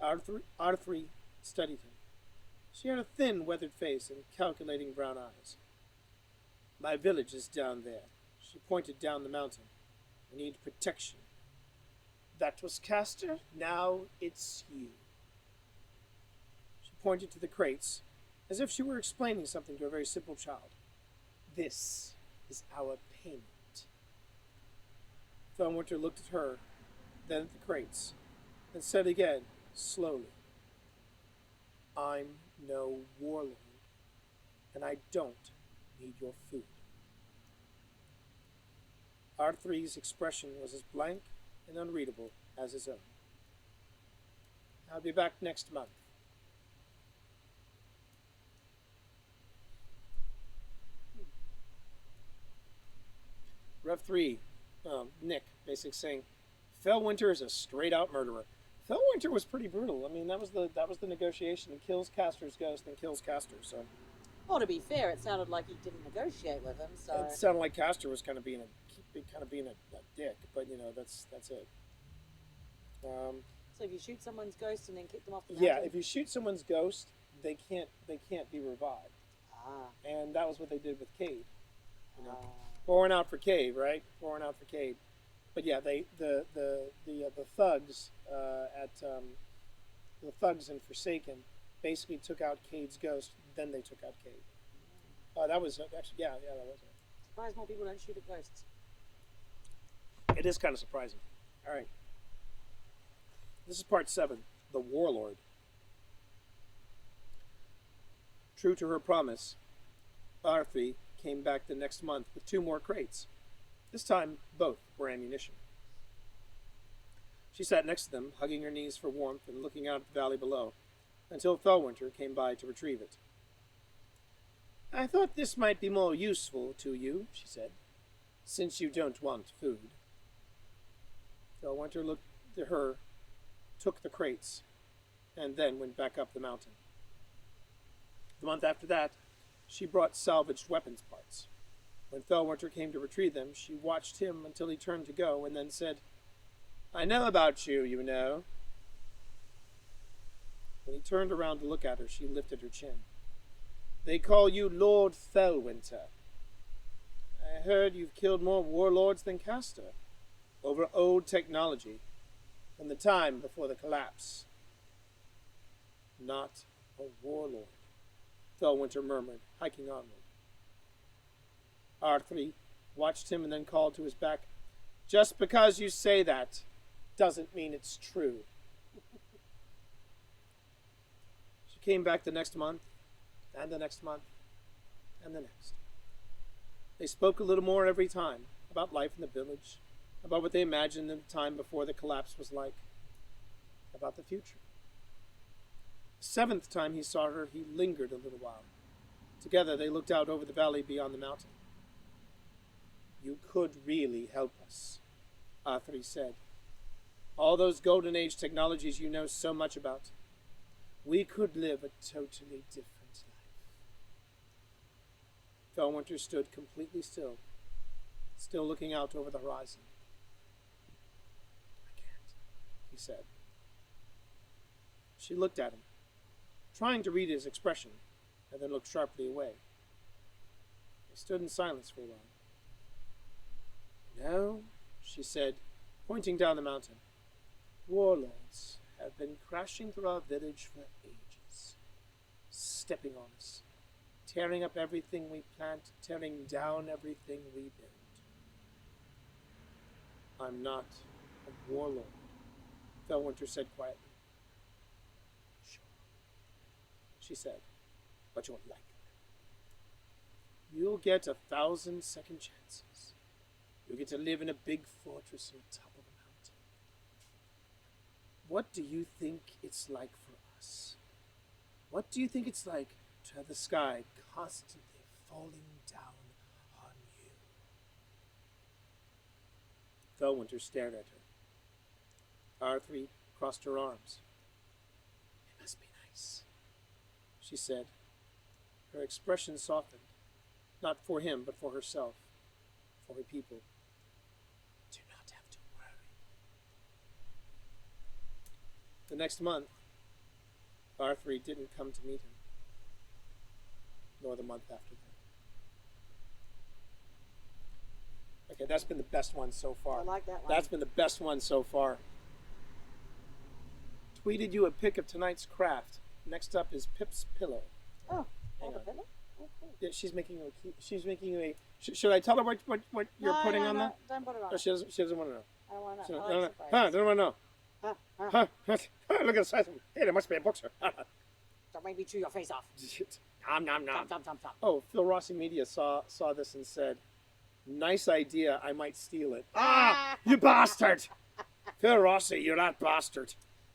Arthur studied him. She had a thin, weathered face and calculating brown eyes. "My village is down there." She pointed down the mountain. "I need protection. That was Castor. Now it's you." She pointed to the crates, as if she were explaining something to a very simple child. "This is our payment." Felwinter looked at her, then at the crates, and said again, slowly, "I'm no warlord, and I don't need your food." Arthur's expression was as blank and unreadable as his own. "I'll be back next month." Rev 3, Nick, basically saying, Felwinter is a straight-out murderer. Felwinter was pretty brutal. I mean, that was the negotiation. He kills Castor's ghost, then kills Castor. So, Well, to be fair, it sounded like he didn't negotiate with him. So it sounded like Castor was kind of being a dick. But that's it. So if you shoot someone's ghost and then kick them off the mountain? Yeah, if you shoot someone's ghost, they can't be revived. Ah. And that was what they did with Cade. Ah. Pouring out for Cade, right? Pouring out for Cade. But yeah, the thugs the thugs in Forsaken basically took out Cade's ghost. Then they took out Cade. That was actually that was it. Surprised more people don't shoot at ghosts. It is kind of surprising. All right. This is part 7, The Warlord. True to her promise, Arthur came back the next month with 2 more crates. This time, both were ammunition. She sat next to them, hugging her knees for warmth and looking out at the valley below, until Felwinter came by to retrieve it. "I thought this might be more useful to you," she said, "since you don't want food." Felwinter looked at her, took the crates, and then went back up the mountain. The month after that, she brought salvaged weapons parts. When Felwinter came to retrieve them, she watched him until he turned to go, and then said, "I know about you, you know." When he turned around to look at her, she lifted her chin. "They call you Lord Felwinter. I heard you've killed more warlords than Castor, over old technology, from the time before the collapse." "Not a warlord," Felwinter murmured, hiking onward. Arthur watched him and then called to his back, "Just because you say that doesn't mean it's true." She came back the next month, and the next month, and the next. They spoke a little more every time, about life in the village, about what they imagined the time before the collapse was like, about the future. The 7th time he saw her, he lingered a little while. Together they looked out over the valley beyond the mountain. "You could really help us," Arthur said. "All those Golden Age technologies you know so much about. We could live a totally different life." Felwinter stood completely still looking out over the horizon. "I can't," he said. She looked at him, trying to read his expression, and then looked sharply away. They stood in silence for a while. "No," she said, pointing down the mountain. "Warlords have been crashing through our village for ages, stepping on us, tearing up everything we plant, tearing down everything we build. I'm not a warlord," Felwinter said quietly. "Sure," she said, "but you're like them. You'll get 1,000 second chances. You'll get to live in a big fortress on top of a mountain. What do you think it's like for us? What do you think it's like to have the sky constantly falling down Fellwinter stared at her. R3 crossed her arms. It must be nice, she said. Her expression softened, not for him, but for herself, for her people. Do not have to worry. The next month, R3 didn't come to meet him, nor the month after that. Okay, that's been the best one so far. I like that one. That's been the best one so far. Tweeted you a pic of tonight's craft. Next up is Pip's pillow. Oh, Hang the on. pillow? Oh, cool. Yeah, she's making you a. She's making you a. Should I tell her what you're No, putting no, on no, there? Don't put it on. Or she doesn't want to know. I don't want to She know. doesn't- I no, like no. surprises. Doesn't want to know. Look at the size of him. Hey, there must be a boxer. Don't make me chew your face off. Nom nom nom. Tom. Oh, Phil Rossi Media saw this and said, "Nice idea. I might steal it." You bastard! Phil Rossi, you're that bastard.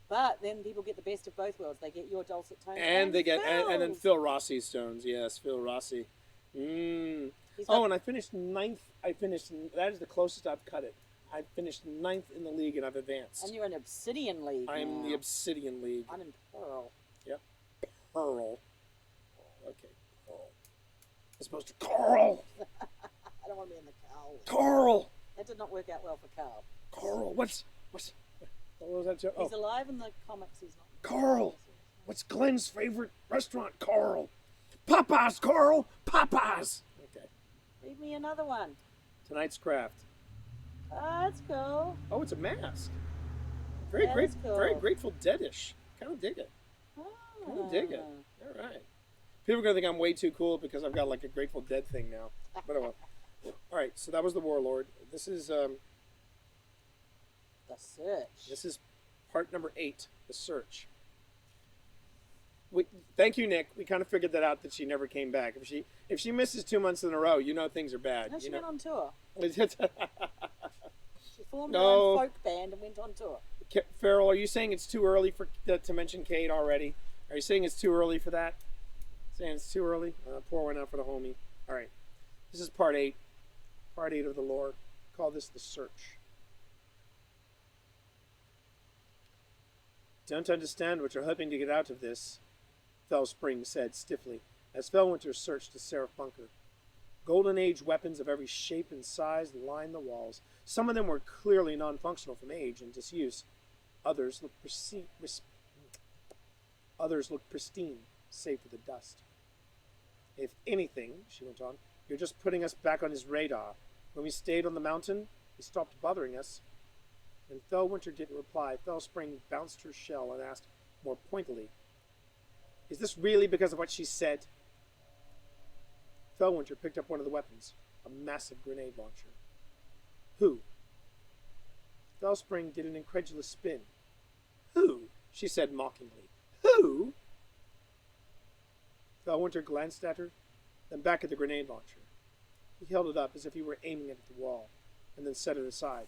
But then people get the best of both worlds. They get your dulcet tones And they get and then Phil's. Phil Rossi's stones. Yes, Phil Rossi. He's got- Oh, and I finished ninth. That is the closest I've cut it. I finished ninth in the league, and I've advanced. And you're in Obsidian League I'm now. the Obsidian League. I'm in Pearl. Yep. Pearl. Okay, Pearl. As opposed to Carl. I don't want to be in the Carl League. Carl. That did not work out well for Carl. Carl. What was that? Joke? He's Oh, alive in the comics. He's not. Carl. What's Glenn's favorite restaurant? Carl. Popeyes. Carl. Popeyes. Okay. Read me another one. Tonight's craft. That's cool. Oh, it's a mask. Very That great. is cool. Very Grateful Deadish. Kind of dig it. Kind of dig it. All right. People are gonna think I'm way too cool because I've got like a Grateful Dead thing now. But oh well. All right. So that was the Warlord. This is The Search. This is part number 8, the search. Thank you, Nick. We kind of figured that out that she never came back. If she misses 2 months in a row, you know things are bad. No, she you went know? on tour. She formed No. her own folk band and went on tour. Farrell, are you saying it's too early to mention Kate already? Are you saying it's too early for that? Saying it's too early? Pour one out for the homie. All right. This is part 8. Part 8 of the lore. Call this the search. Don't understand what you're hoping to get out of this, Fellspring said stiffly, as Fellwinter searched the Seraph bunker. Golden Age weapons of every shape and size lined the walls. Some of them were clearly non-functional from age and disuse. Others looked pristine, save for the dust. If anything, she went on, you're just putting us back on his radar. When we stayed on the mountain, he stopped bothering us. When Fellwinter didn't reply, Fellspring bounced her shell and asked more pointedly, "Is this really because of what she said?" Fellwinter picked up one of the weapons, a massive grenade launcher. Who? Fellspring did an incredulous spin. Who? She said mockingly. Who? Fellwinter glanced at her, then back at the grenade launcher. He held it up as if he were aiming it at the wall, and then set it aside.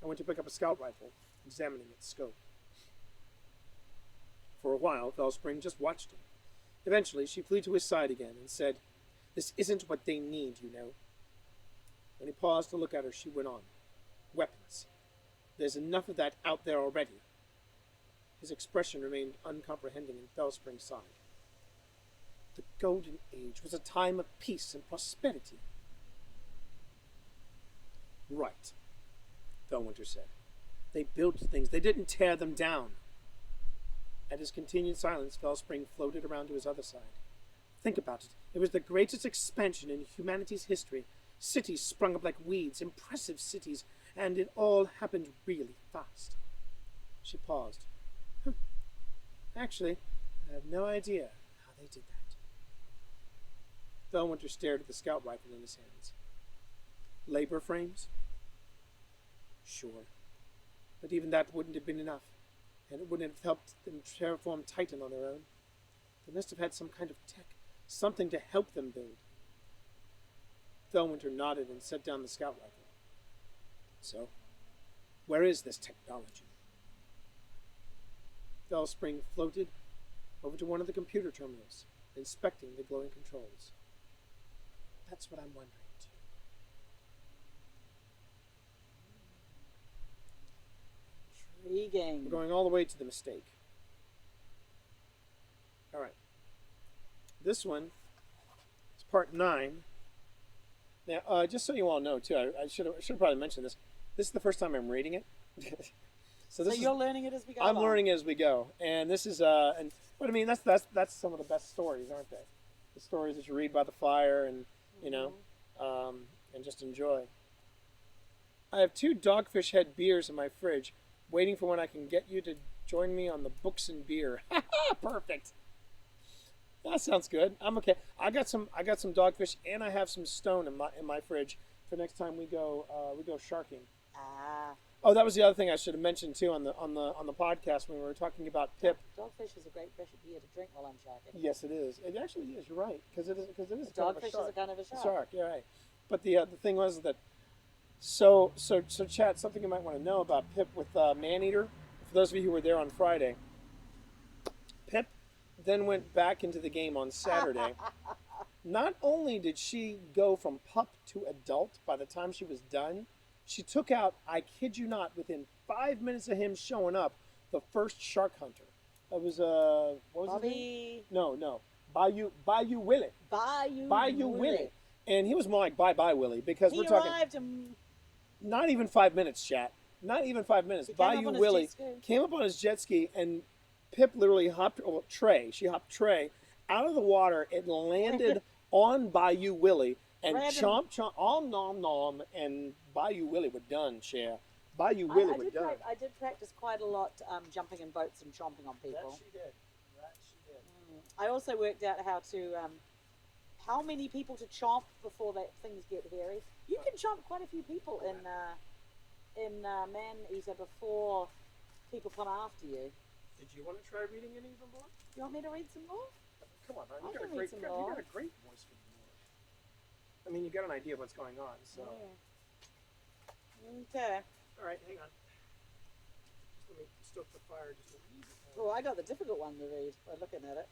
I went to pick up a scout rifle, examining its scope. For a while, Fellspring just watched him. Eventually, she flew to his side again and said, "This isn't what they need, you know." When he paused to look at her, she went on. "Weapons. There's enough of that out there already." His expression remained uncomprehending, and Fellspring sighed. The Golden Age was a time of peace and prosperity. Right, Fellwinter said. They built things. They didn't tear them down. At his continued silence, Fellspring floated around to his other side. Think about it. It was the greatest expansion in humanity's history. Cities sprung up like weeds, impressive cities, and it all happened really fast. She paused. Actually, I have no idea how they did that. Fellwinter stared at the scout rifle in his hands. Labor frames? Sure. But even that wouldn't have been enough, and it wouldn't have helped them terraform Titan on their own. They must have had some kind of tech, something to help them build. Fellwinter nodded and set down the scout rifle. So, where is this technology? Fellspring floated over to one of the computer terminals, inspecting the glowing controls. That's what I'm wondering too. We're going all the way to the mistake. All right. This one is part 9. Now, just so you all know, too, I should have probably mentioned this. This is the first time I'm reading it. So you're learning it as we go I'm along. learning it as we go. And this is, but I mean, that's some of the best stories, aren't they? The stories that you read by the fire and, and just enjoy. I have 2 Dogfish Head beers in my fridge, waiting for when I can get you to join me on the books and beer. Perfect. That sounds good. I'm okay. I got some Dogfish, and I have some Stone in my fridge for next time we go sharking. Ah. Oh, that was the other thing I should have mentioned too on the podcast when we were talking about Pip. Dogfish is a great beer to drink while I'm sharking. Yes, it is. It actually is. You're right, because it is Dogfish is a kind of a shark. Shark. You're right. But the thing was that so chat, something you might want to know about Pip with Maneater. For those of you who were there on Friday, Pip then went back into the game on Saturday. Not only did she go from pup to adult by the time she was done, she took out, I kid you not, within 5 minutes of him showing up, the first shark hunter. It was what was Bobby. his name? No, Bayou Willie. Bayou Willie. And he was more like Bye Willie, because we're talking. Arrived and Not even 5 minutes, chat. Not even 5 minutes. Bayou Willie came up on his jet ski, and Pip literally hopped Trey out of the water. It landed on Bayou Willie and chomp, all nom, and Bayou Willie were done, Cher. Bayou Willie were done. I did practice quite a lot jumping in boats and chomping on people. That she did. I also worked out how many people to chomp before things get hairy. You can chomp quite a few people in Man-Eater before people come after you. Did you want to try reading any of them more? You want me to read some more? Come on, man. I You got can a read some great more. voice for the Moors. I mean, you got an idea of what's going on, so. Okay. All right, hang on. Just let me stoke the fire just a wee bit more. Oh, I got the difficult one to read by looking at it.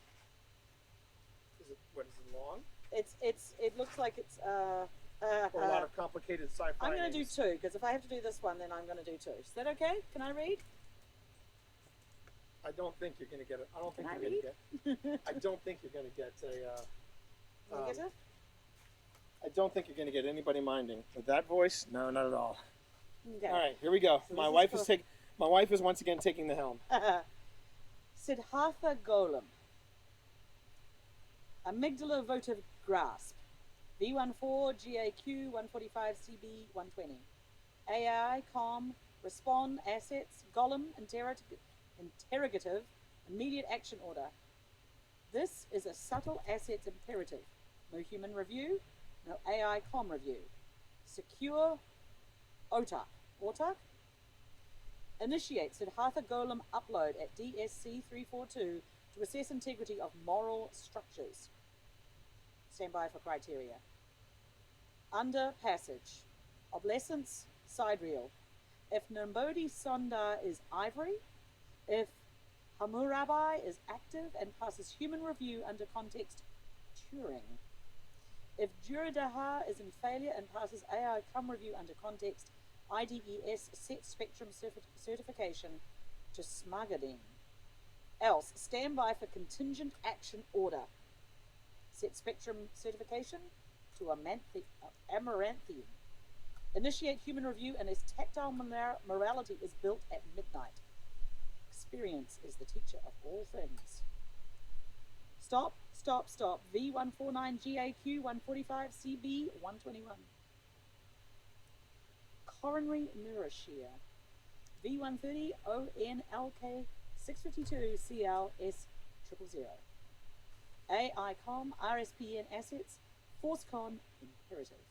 Is it long? It looks like it's Or a lot of complicated sci-fi I'm going to do names? 2, because if I have to do this one, then I'm going to do 2. Is that okay? Can I read? I don't think you're going to get it. I don't think Can I you're going to get. I don't think you're going to get a. Negative? I don't think you're going to get anybody minding with that voice. No, not at all. Okay. All right, here we go. So My this wife is My wife is once again taking the helm. Siddhartha Golem. Amygdala votive grasp. V14 GAQ 145 CB 120. AI calm respond assets golem interrogative immediate action order. This is a subtle assets imperative. No human review, no AI com review. Secure OTAK. Initiate Siddhartha Golem upload at DSC 342 to assess integrity of moral structures. Stand by for criteria. Under passage. Oblescence side reel. If Nambodi Sondar is ivory, if Hammurabi is active and passes human review under context Turing, if Juridaha is in failure and passes AI com review under context IDES set spectrum certification to Smagadine. Else, stand by for contingent action order. Set spectrum certification to Amaranthine. Initiate human review and its tactile morality is built at midnight. Experience is the teacher of all things. Stop. V149 GAQ 145 CB 121. Coronary mirror shear. V130 ONLK 652 CLS 000. AI com RSPN assets ForceCon imperative.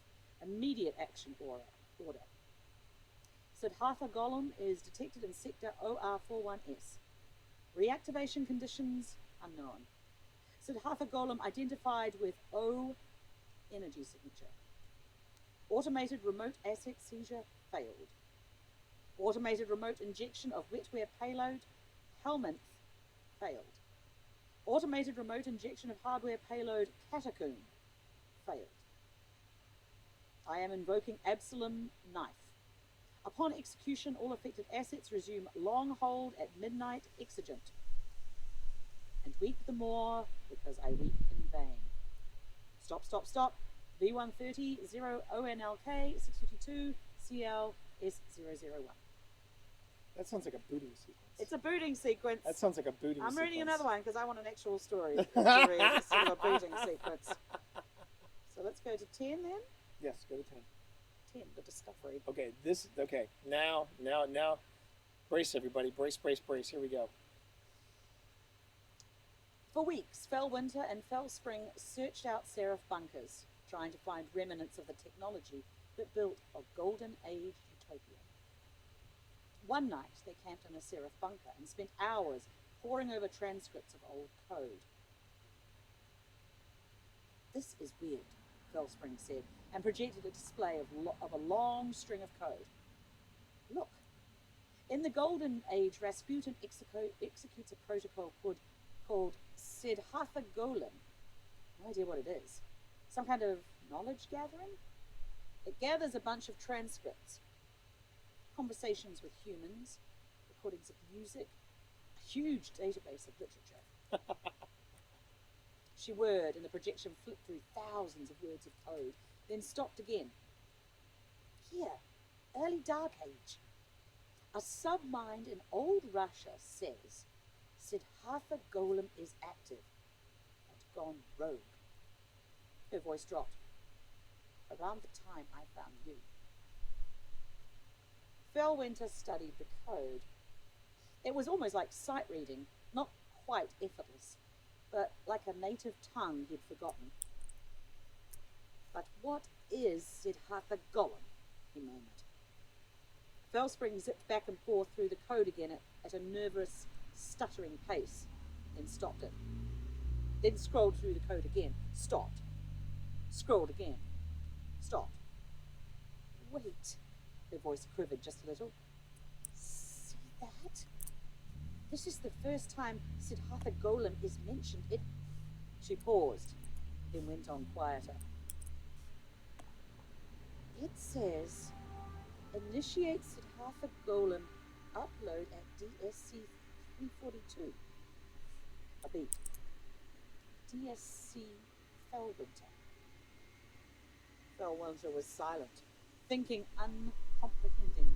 Immediate action order. Siddhartha Golem is detected in sector OR41S. Reactivation conditions unknown. Siddhartha Golem identified with O energy signature. Automated remote asset seizure failed. Automated remote injection of wetware payload Helminth failed. Automated remote injection of hardware payload Catacomb failed. I am invoking Absalom knife. Upon execution, all affected assets resume long hold at midnight exigent. And weep the more because I weep in vain. Stop, stop, stop. V130 0ONLK 652 CLS001. That sounds like a booting sequence. It's a booting sequence. That sounds like a booting sequence. I'm reading another one because I want an actual story to read instead of a booting sequence. So let's go to 10 then. Yes, go to 10. 10, the discovery. Okay, now, brace everybody, brace. Here we go. For weeks, Fell Winter and Fell Spring searched out Seraph bunkers, trying to find remnants of the technology that built a golden age utopia. One night, they camped in a Seraph bunker and spent hours poring over transcripts of old code. This is weird, Fell Spring said, and projected a display of a long string of code. Look, in the Golden Age, Rasputin executes a protocol called Siddhartha Golem. No idea what it is. Some kind of knowledge gathering? It gathers a bunch of transcripts. Conversations with humans, recordings of music, a huge database of literature. She whirred, and the projection flipped through thousands of words of code, then stopped again. Here, early Dark Age. A sub-mind in old Russia says Siddhartha Golem is active and gone rogue. Her voice dropped. Around the time I found you. Fellwinter studied the code. It was almost like sight reading, not quite effortless, but like a native tongue he'd forgotten. But what is Siddhartha Golem? He murmured. Fellspring zipped back and forth through the code again at a nervous, stuttering pace, then stopped it. Then scrolled through the code again, stopped. Scrolled again, stopped. Wait, her voice quivered just a little. See that? This is the first time Siddhartha Golem is mentioned. She paused, then went on quieter. It says, initiate Siddhartha Golem, upload at DSC 342. A beat. DSC Fellwinter. Fellwinter was silent, thinking uncomprehending.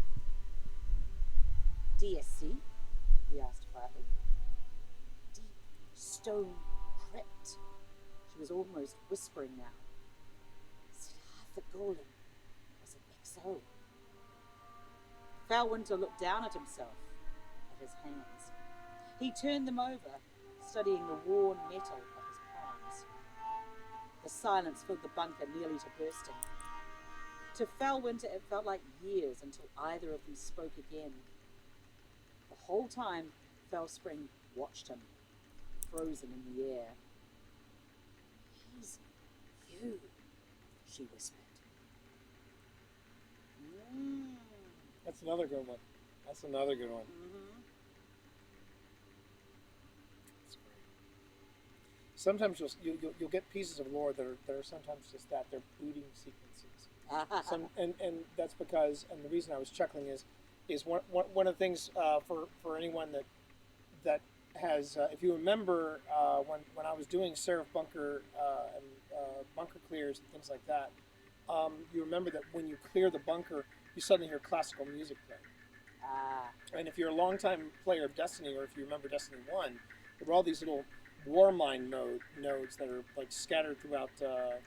DSC? He asked quietly. Deep stone crypt. She was almost whispering now. Siddhartha Golem was an XO. Fellwinter looked down at himself, at his hands. He turned them over, studying the worn metal of his palms. The silence filled the bunker nearly to bursting. To Fellwinter, it felt like years until either of them spoke again. The whole time, Fellspring watched him, frozen in the air. He's you, she whispered. That's another good one. That's another good one. Mm-hmm. That's great. Sometimes you'll get pieces of lore that are sometimes just that. They're booting sequences. And that's because, and the reason I was chuckling is one of the things for anyone that has, if you remember when I was doing Seraph Bunker and bunker clears and things like that, you remember that when you clear the bunker, you suddenly hear classical music playing. And if you're a longtime player of Destiny, or if you remember Destiny 1, there were all these little war mine nodes that are like scattered throughout the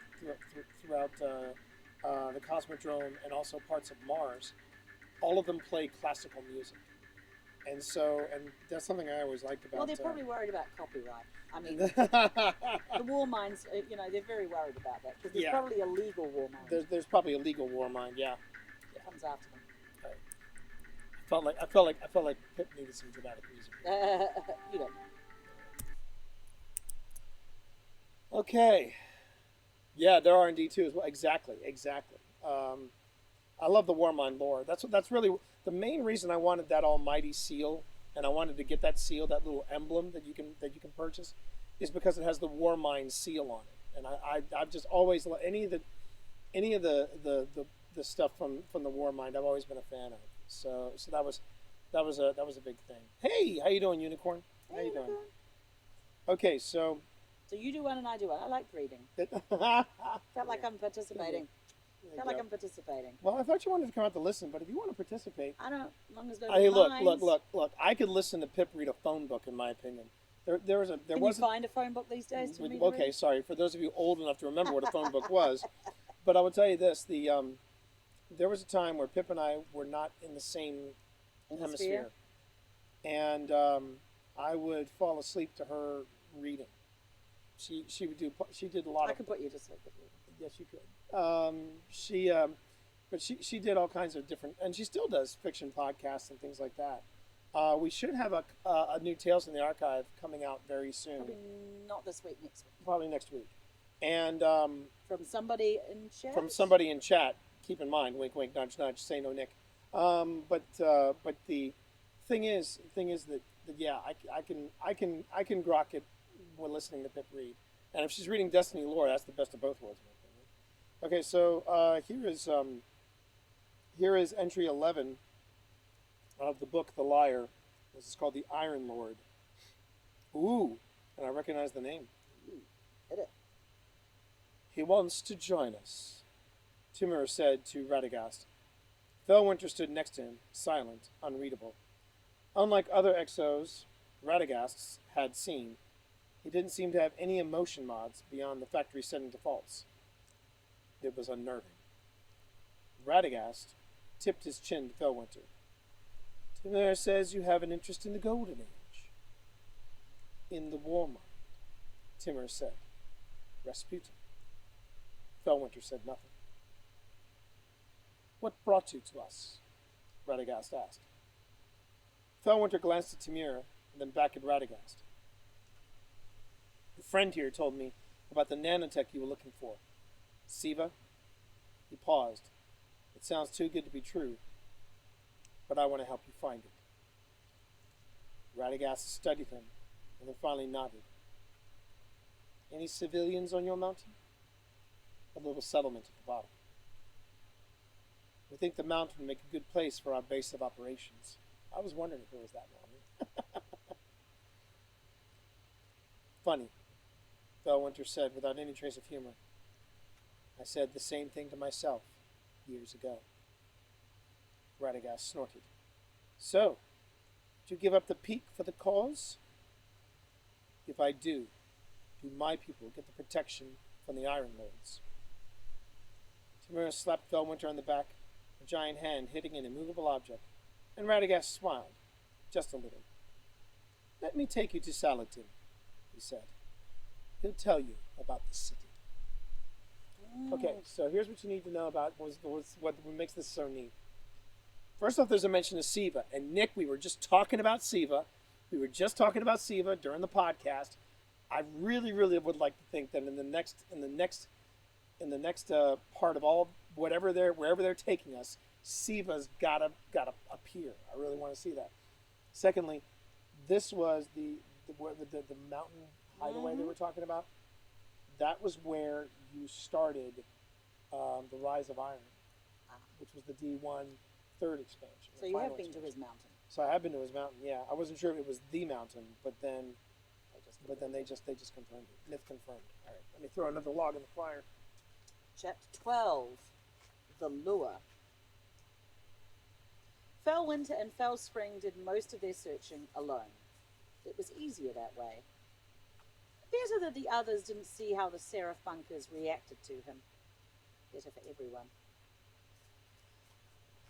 Cosmodrome and also parts of Mars. All of them play classical music. And that's something I always liked about. Well, they're probably worried about copyright. I mean, the war mines, they're very worried about that because there's probably a legal war mine. There's probably a legal war mine, yeah. That comes after them. Right. I felt like Pip needed some dramatic music. You don't. Okay. Yeah, there are indeed too as well. Exactly. I love the war mine lore. That's really the main reason I wanted that almighty seal, and I wanted to get that seal, that little emblem that you can purchase, is because it has the war mine seal on it. And I've just always any of the the stuff from the War Mind I've always been a fan of. So that was a big thing. Hey, how you doing, Unicorn? How you doing? Okay, so So you do one and I do one. I like reading. Felt Felt like I'm participating. Felt like I'm participating. Well, I thought you wanted to come out to listen, but if you want to participate, I don't. As long as hey, nobody look, minds. look. I could listen to Pip read a phone book, in my opinion. There was Can you find a phone book these days to read? Okay, sorry for those of you old enough to remember what a phone book was, but I will tell you this: there was a time where Pip and I were not in the same hemisphere, and I would fall asleep to her reading. She did a lot. I could put you to sleep with you. Yes, you could. But she did all kinds of different, and she still does fiction podcasts and things like that. We should have a new Tales from the Archive coming out very soon. Probably not this week, next week. Probably next week. And from somebody in chat. From somebody in chat. Keep in mind, wink, wink, nudge, nudge. Say no, Nick. But the thing is that yeah, I can grok it when listening to Pip read. And if she's reading Destiny lore, that's the best of both worlds, in my opinion. Okay, so here is entry 11 of the book The Liar. This is called The Iron Lord. Ooh, and I recognize the name. Hit it. He wants to join us, Timur said to Radagast. Felwinter stood next to him, silent, unreadable. Unlike other exos Radagast's had seen, he didn't seem to have any emotion mods beyond the factory setting defaults. It was unnerving. Radagast tipped his chin to Felwinter. Timur says you have an interest in the Golden Age. In the War Mind, Timur said. Rasputin. Felwinter said nothing. What brought you to us? Radagast asked. Felwinter glanced at Timur and then back at Radagast. Your friend here told me about the nanotech you were looking for. Siva? He paused. It sounds too good to be true, but I want to help you find it. Radagast studied him and then finally nodded. Any civilians on your mountain? A little settlement at the bottom. We think the mountain would make a good place for our base of operations. I was wondering if it was that mountain. Funny, Felwinter said without any trace of humor. I said the same thing to myself years ago. Radagast snorted. So, did you give up the peak for the cause? If I do my people get the protection from the Iron Lords? Timur slapped Felwinter on the back, a giant hand hitting an immovable object, and Radagast smiled, just a little. Let me take you to Saladin, he said. He'll tell you about the city. Okay, so here's what you need to know about what makes this so neat. First off, there's a mention of Siva. And Nick, we were just talking about Siva. During the podcast. I really, really would like to think that in the next part of all wherever they're taking us, Siva's gotta appear. I really want to see that. Secondly, this was the mountain hideaway they were talking about. That was where you started the Rise of Iron, which was the D1 third expansion. So you have been to his mountain. So I have been to his mountain. Yeah, I wasn't sure if it was the mountain, but then they just confirmed it. Myth confirmed. All right, let me throw another log in the fire. Chapter 12, The Lure. Felwinter and Felspring did most of their searching alone. It was easier that way. Better that the others didn't see how the Seraph bunkers reacted to him. Better for everyone.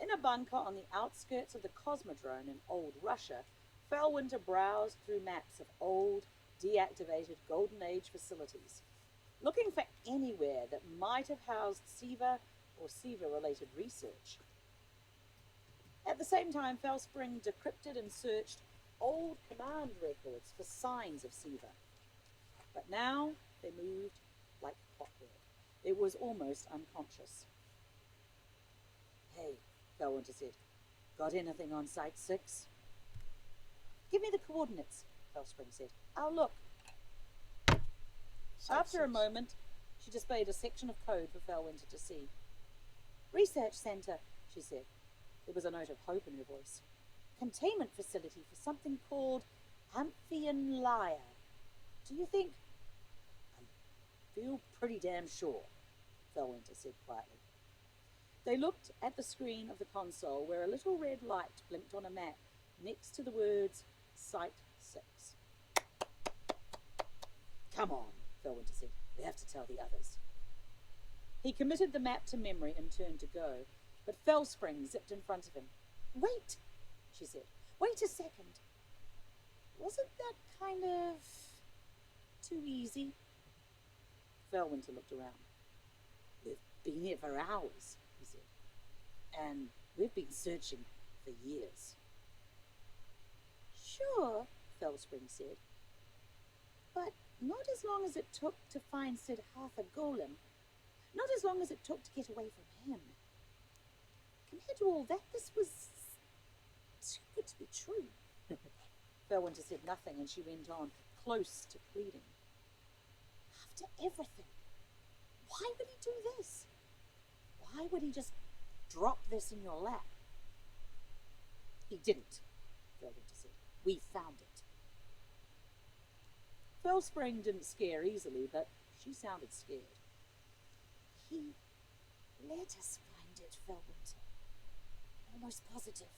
In a bunker on the outskirts of the Cosmodrome in Old Russia, Felwinter browsed through maps of old, deactivated Golden Age facilities, looking for anywhere that might have housed Siva or Siva-related research. At the same time, Felspring decrypted and searched old command records for signs of Siva. But now they moved like clockwork. It was almost unconscious. Hey, Felwinter said. Got anything on Site 6? Give me the coordinates, Felspring said. I'll look. After a moment, she displayed a section of code for Felwinter to see. Research center, she said. There was a note of hope in her voice. Containment facility for something called Amphion Lyre. Do you think? I feel pretty damn sure, Felwinter said quietly. They looked at the screen of the console where a little red light blinked on a map next to the words Site 6. Come on, Felwinter said. We have to tell the others. He committed the map to memory and turned to go, but Fellspring zipped in front of him. Wait, she said. Wait a second. Wasn't that kind of too easy? Felwinter looked around. We've been here for hours, he said, and we've been searching for years. Sure, Fellspring said, but not as long as it took to find Siddhartha Golem. Not as long as it took to get away from him. Compared to all that, this was too good to be true. Felwinter said nothing, and she went on, close to pleading. After everything, why would he do this? Why would he just drop this in your lap? He didn't, Felwinter said. We found it. Fellspring didn't scare easily, but she sounded scared. He let us find it, Felwinter. Almost positive.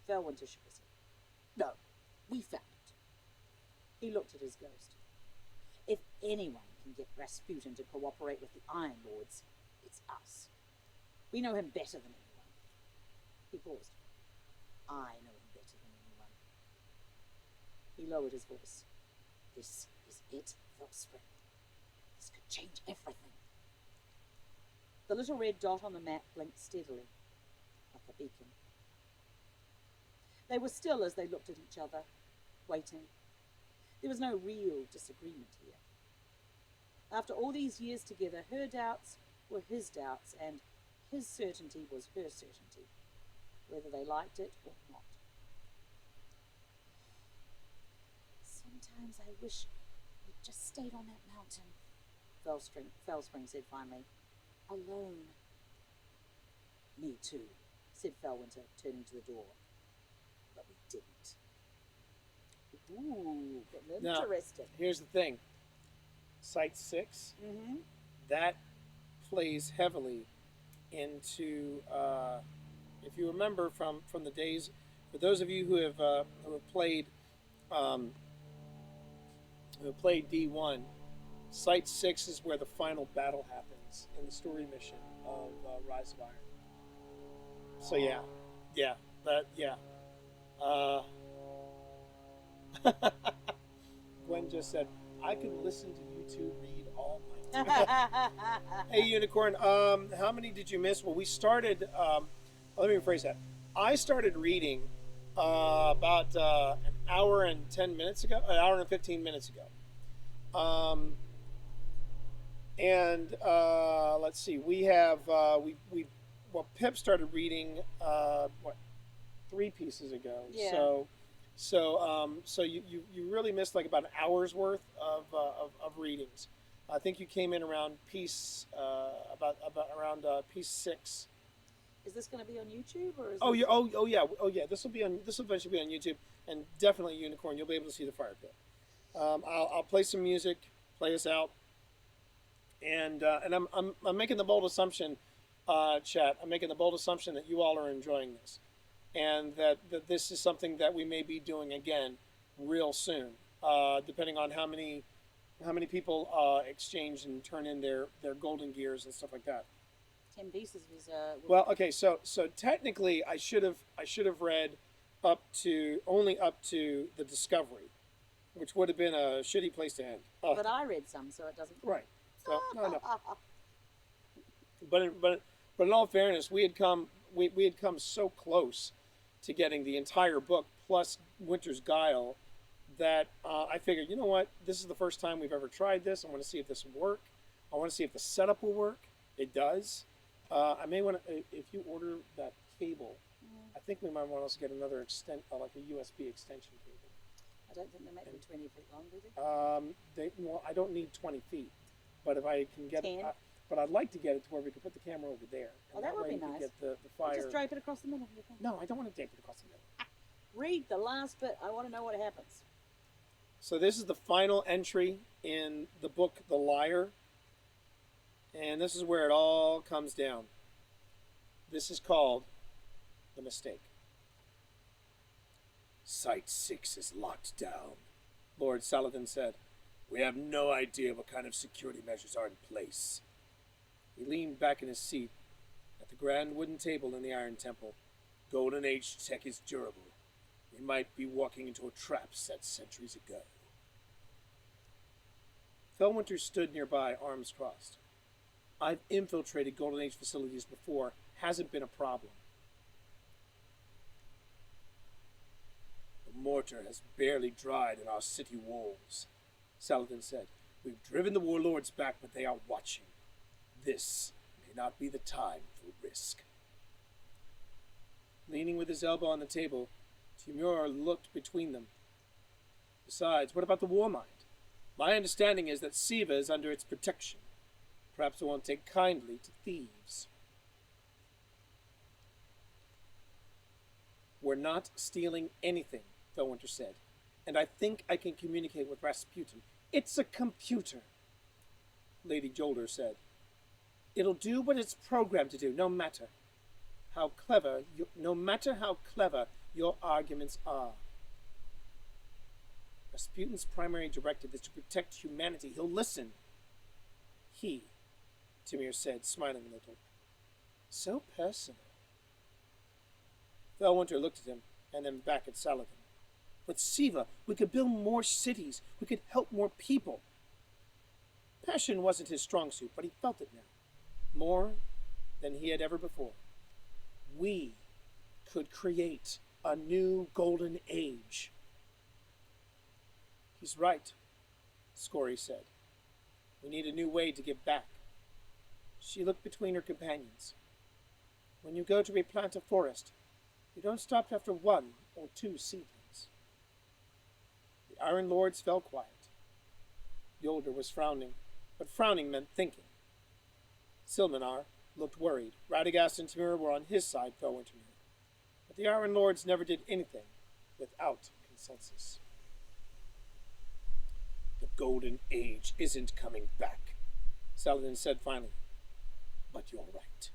Felwinter shook his head. No, we found it. He looked at his ghost. If anyone can get Rasputin to cooperate with the Iron Lords, it's us. We know him better than anyone. He paused. I know him better than anyone. He lowered his voice. This is it, Fellspring. This could change everything. The little red dot on the map blinked steadily, like a beacon. They were still as they looked at each other, waiting. There was no real disagreement here. After all these years together, her doubts were his doubts, and his certainty was her certainty, whether they liked it or not. Sometimes I wish we'd just stayed on that mountain, Fellspring said finally. Alone. Me too, said Felwinter, turning to the door. But we didn't. Ooh, getting interesting. Now, here's the thing. Site 6, that plays heavily into, if you remember from the days, for those of you who have played D1, Site 6 is where the final battle happens in the story mission of Rise of Iron. So Gwen just said, I could listen to you two read all night. Hey, Unicorn, how many did you miss? Well, we started, let me rephrase that. I started reading about an hour and 10 minutes ago, an hour and 15 minutes ago. Let's see, we have, Pip started reading, 3 pieces ago. Yeah. So you really missed like about an hour's worth of readings. I think you came in around piece around piece 6. Is this going to be on YouTube or? This will eventually be on YouTube, and definitely Unicorn. You'll be able to see the fire pit. I'll play some music, play us out, and I'm making the bold assumption, chat. I'm making the bold assumption that you all are enjoying this, and that this is something that we may be doing again real soon, depending on how many people exchange and turn in their golden gears and stuff like that. 10 pieces was well, okay, so technically I should have read only up to the Discovery, which would have been a shitty place to end. But I read some, so it doesn't. Right. So no. But in all fairness, we had come so close to getting the entire book plus Winter's Guile that I figured, you know what, this is the first time we've ever tried this. I want to see if this will work. I want to see if the setup will work. It does. I may want to, if you order that cable, I think we might want to also get another like a USB extension cable. I don't think they make them 20 feet long, do they? I don't need 20 feet, but if I can get 10? But I'd like to get it to where we could put the camera over there. And Oh, that would way be we could nice. get the fire. Just drape it across the middle. You're fine. No, I don't want to drape it across the middle. Read the last bit. I want to know what happens. So this is the final entry in the book, The Liar. And this is where it all comes down. This is called The Mistake. Site 6 is locked down, Lord Saladin said. We have no idea what kind of security measures are in place. He leaned back in his seat at the grand wooden table in the Iron Temple. Golden Age tech is durable. We might be walking into a trap set centuries ago. Felwinter stood nearby, arms crossed. I've infiltrated Golden Age facilities before. Hasn't been a problem. The mortar has barely dried in our city walls, Saladin said. We've driven the warlords back, but they are watching. This may not be the time for risk. Leaning with his elbow on the table, Timur looked between them. Besides, what about the war mind? My understanding is that Siva is under its protection. Perhaps it won't take kindly to thieves. We're not stealing anything, Felwinter said, and I think I can communicate with Rasputin. It's a computer, Lady Jolder said. It'll do what it's programmed to do, no matter how clever your arguments are. Rasputin's primary directive is to protect humanity. He'll listen. Timur said, smiling a little. So personal. Felwinter looked at him, and then back at Saladin. With Siva, we could build more cities. We could help more people. Passion wasn't his strong suit, but he felt it now. More than he had ever before. We could create a new golden age. He's right, Scory said. We need a new way to give back. She looked between her companions. When you go to replant a forest, you don't stop after 1 or 2 seedlings. The Iron Lords fell quiet. Yolder was frowning, but frowning meant thinking. Silmanar looked worried. Radagast and Timur were on his side, Felwinter knew. But the Iron Lords never did anything without consensus. The Golden Age isn't coming back, Saladin said finally. But you're right.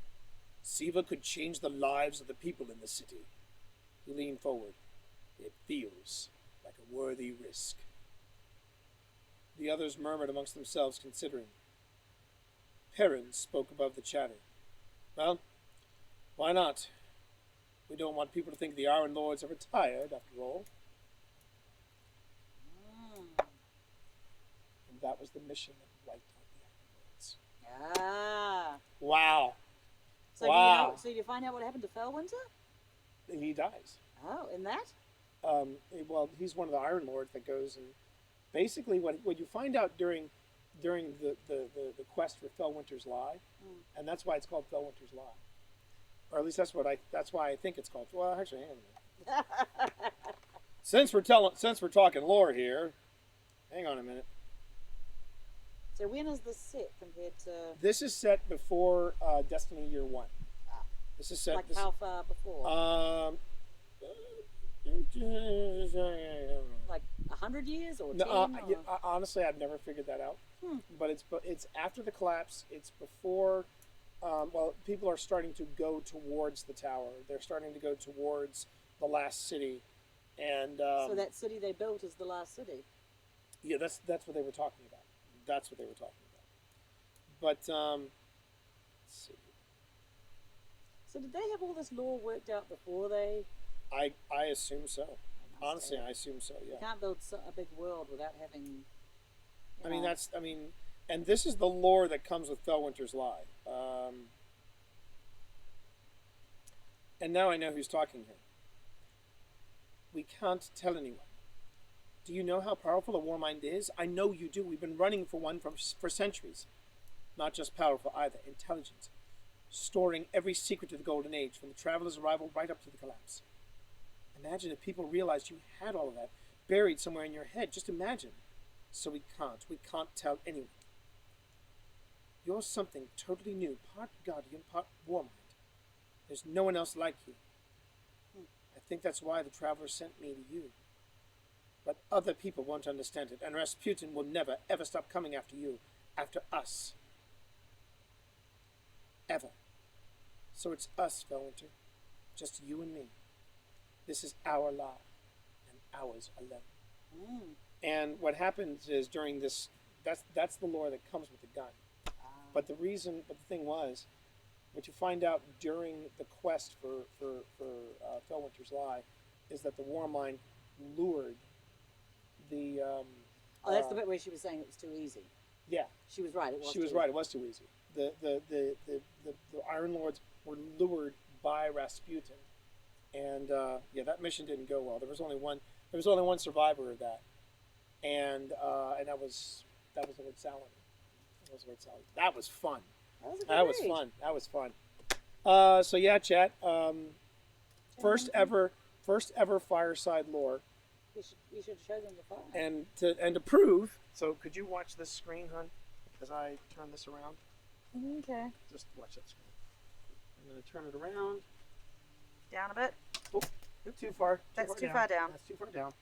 Siva could change the lives of the people in the city. He leaned forward. It feels like a worthy risk. The others murmured amongst themselves, considering. Perrin spoke above the chatter. Well, why not? We don't want people to think the Iron Lords are retired, after all. And that was the mission that wiped out the Iron Lords. Ah. Wow. So Wow. do you find out what happened to Felwinter? He dies. Oh, in that? Well, he's one of the Iron Lords that goes and basically what you find out during the quest for Felwinter's Lie, and that's why it's called Felwinter's Lie, or at least that's why I think it's called. Well, actually, hang on a minute. Since we're talking lore here, hang on a minute. So when is this set compared to? This is set before Destiny Year 1. This is set like how far before? Like 100 years or 10? Honestly, I've never figured that out. But it's after the collapse. It's before. People are starting to go towards the tower. They're starting to go towards the last city, and so that city they built is the last city. Yeah, that's what they were talking about. That's what they were talking about. But let's see. So did they have all this lore worked out before they? I assume so. Honestly, I assume so. Yeah. You can't build a big world without having. And this is the lore that comes with Felwinter's Lie. And now I know who's talking here. We can't tell anyone. Do you know how powerful a war mind is? I know you do. We've been running for one for centuries. Not just powerful either, intelligent. Storing every secret of the Golden Age, from the Traveler's arrival right up to the collapse. Imagine if people realized you had all of that buried somewhere in your head. Just imagine. So we can't. We can't tell anyone. You're something totally new, part guardian, part warmind. There's no one else like you. I think that's why the traveler sent me to you. But other people won't understand it, and Rasputin will never, ever stop coming after you, after us. Ever. So it's us, Felwinter. Just you and me. This is our law, and ours alone. And what happens is during this, that's the lore that comes with the gun. But the thing was, what you find out during the quest for Felwinter's Lie is that the Warmind lured the. That's the bit where she was saying it was too easy. Yeah. She was right. It was. She was right. It was too easy. The Iron Lords were lured by Rasputin, and that mission didn't go well. There was only one survivor of that, and that was Lord Saladin. That was fun. That was fun. So yeah, chat. First ever Fireside lore. We should show them the fire. And to prove. So could you watch this screen, hon, as I turn this around? Okay. Just watch that screen. I'm going to turn it around. Down a bit. Oh, you're too far. That's too far down. That's too far down.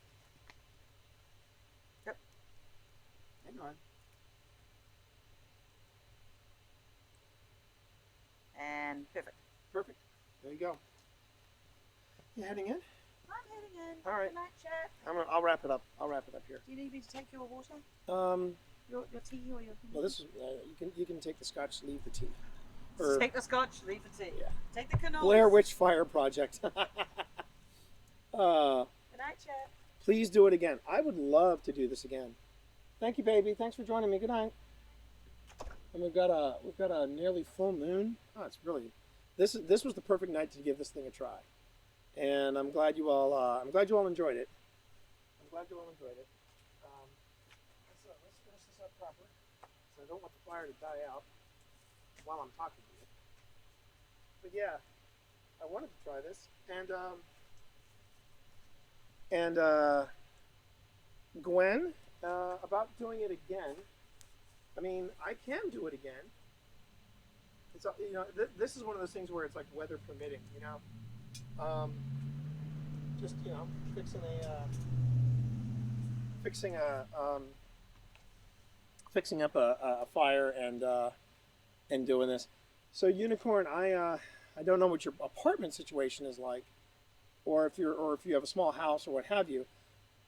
Yep. Hang on. And perfect. Perfect. There you go. You heading in? I'm heading in. All right. Good night, chat. I'll wrap it up. I'll wrap it up here. Do you need me to take your water? Your tea or your? Well, this is you can take the scotch, leave the tea. Take the scotch, leave the tea. Yeah. Take the cannoli. Blair Witch Fire Project. Good night, chat. Please do it again. I would love to do this again. Thank you, baby. Thanks for joining me. Good night. And we've got a nearly full moon. Oh, it's really this was the perfect night to give this thing a try. And I'm glad you all enjoyed it. Let's finish this up proper. So I don't want the fire to die out while I'm talking to you. But yeah, I wanted to try this, and Gwen, about doing it again. I mean, I can do it again. It's this is one of those things where it's like weather permitting, just fixing up a fire and doing this. So Unicorn, I don't know what your apartment situation is like, or if you have a small house or what have you,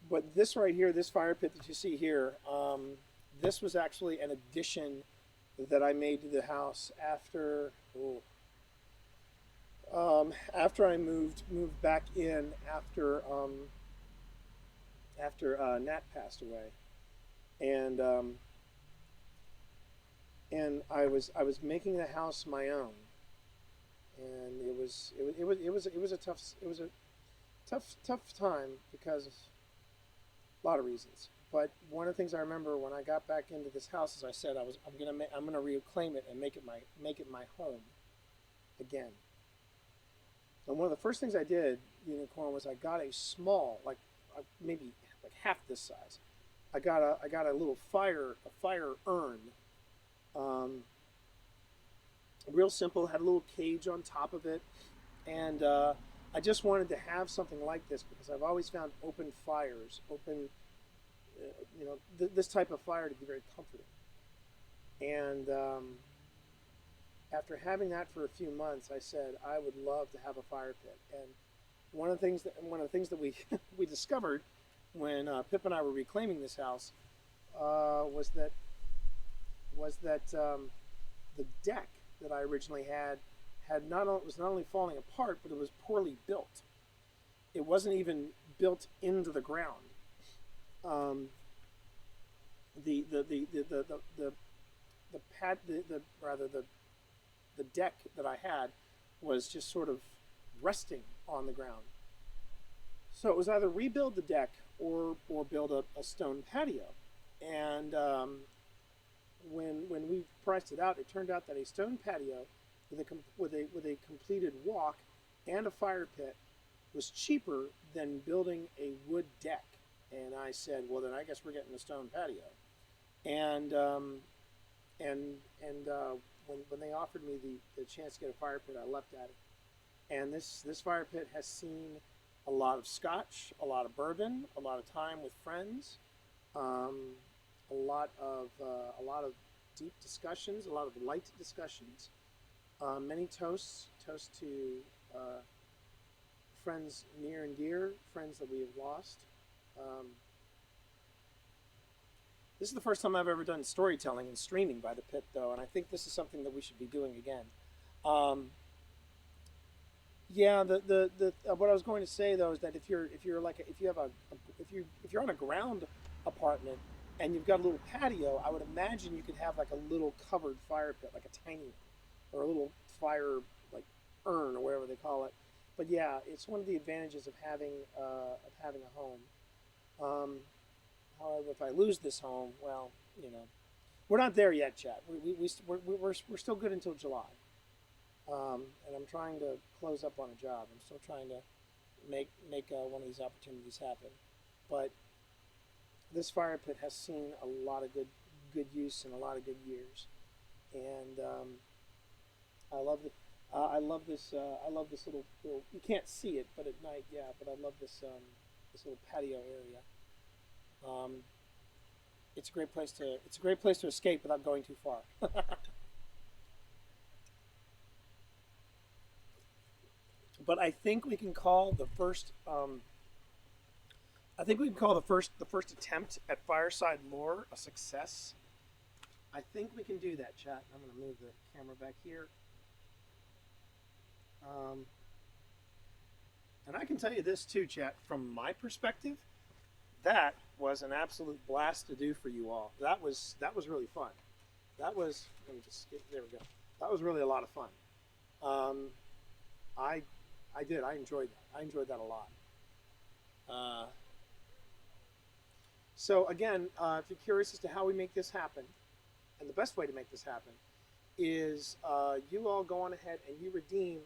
but this right here, this fire pit that you see here, this was actually an addition that I made to the house after I moved back in after Nat passed away, and I was making the house my own, and it was a tough time because of a lot of reasons. But one of the things I remember when I got back into this house is I said I'm gonna reclaim it and make it my home again. And one of the first things I did, Unicorn, was I got a small, maybe half this size. I got a little fire urn. Real simple, had a little cage on top of it, and I just wanted to have something like this because I've always found open fires, this type of fire to be very comforting. And after having that for a few months, I said I would love to have a fire pit. And one of the things that we we discovered when Pip and I were reclaiming this house was that the deck that I originally had was not only falling apart, but it was poorly built. It wasn't even built into the ground. The deck that I had was just sort of resting on the ground. So it was either rebuild the deck or build a stone patio. And when we priced it out, it turned out that a stone patio with a completed walk and a fire pit was cheaper than building a wood deck. And I said, well, then I guess we're getting a stone patio. And and when they offered me the chance to get a fire pit, I leapt at it. And this fire pit has seen a lot of scotch, a lot of bourbon, a lot of time with friends, um, a lot of deep discussions, a lot of light discussions, many toasts to uh, friends near and dear, friends that we have lost. Um, this is the first time I've ever done storytelling and streaming by the pit, though, and I think this is something that we should be doing again. Um, Yeah, the what I was going to say though is that if you're like if you have if you're on a ground apartment and you've got a little patio, I would imagine you could have like a little covered fire pit, like a tiny one, or a little fire like urn or whatever they call it. But yeah, it's one of the advantages of having a home. Um, However, if I lose this home, well, you know, we're not there yet, Chad. We're still good until July. And I'm trying to close up on a job. I'm still trying to make one of these opportunities happen. But this fire pit has seen a lot of good use and a lot of good years, and I love the. I love this little. You can't see it, but at night, yeah. But I love this little patio area. Um, it's a great place to. It's a great place to escape without going too far. But I think we can call the first. I think we can call the first attempt at fireside lore a success. I think we can do that, chat. I'm going to move the camera back here. Um, and I can tell you this too, chat. From my perspective, that was an absolute blast to do for you all. That was really fun. That was. Let me just get there. We go. That was really a lot of fun. Um, I I did. I enjoyed that. I enjoyed that a lot. Uh, so again, if you're curious as to how we make this happen, and the best way to make this happen is you all go on ahead and you redeem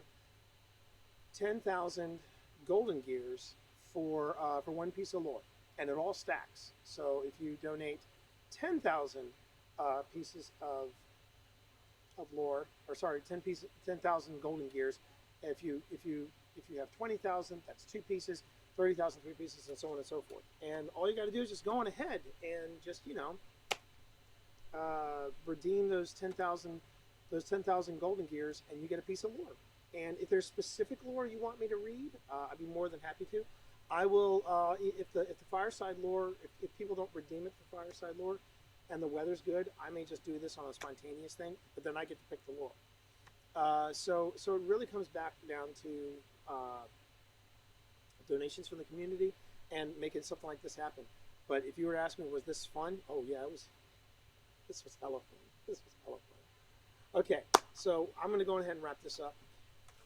10,000 golden gears for one piece of lore, and it all stacks. So if you donate 10,000 pieces of lore, or sorry, 10,000 golden gears. If you have 20,000, that's 2 pieces. 30,000, 3 pieces, and so on and so forth. And all you got to do is just go on ahead and just redeem those 10,000 golden gears, and you get a piece of lore. And if there's specific lore you want me to read, I'd be more than happy to. I will if the fireside lore, if people don't redeem it for fireside lore, and the weather's good, I may just do this on a spontaneous thing, but then I get to pick the lore. So it really comes back down to donations from the community and making something like this happen. But if you were to ask me, was this fun? Oh yeah, it was. This was hella fun. This was hella fun. Okay, so I'm going to go ahead and wrap this up.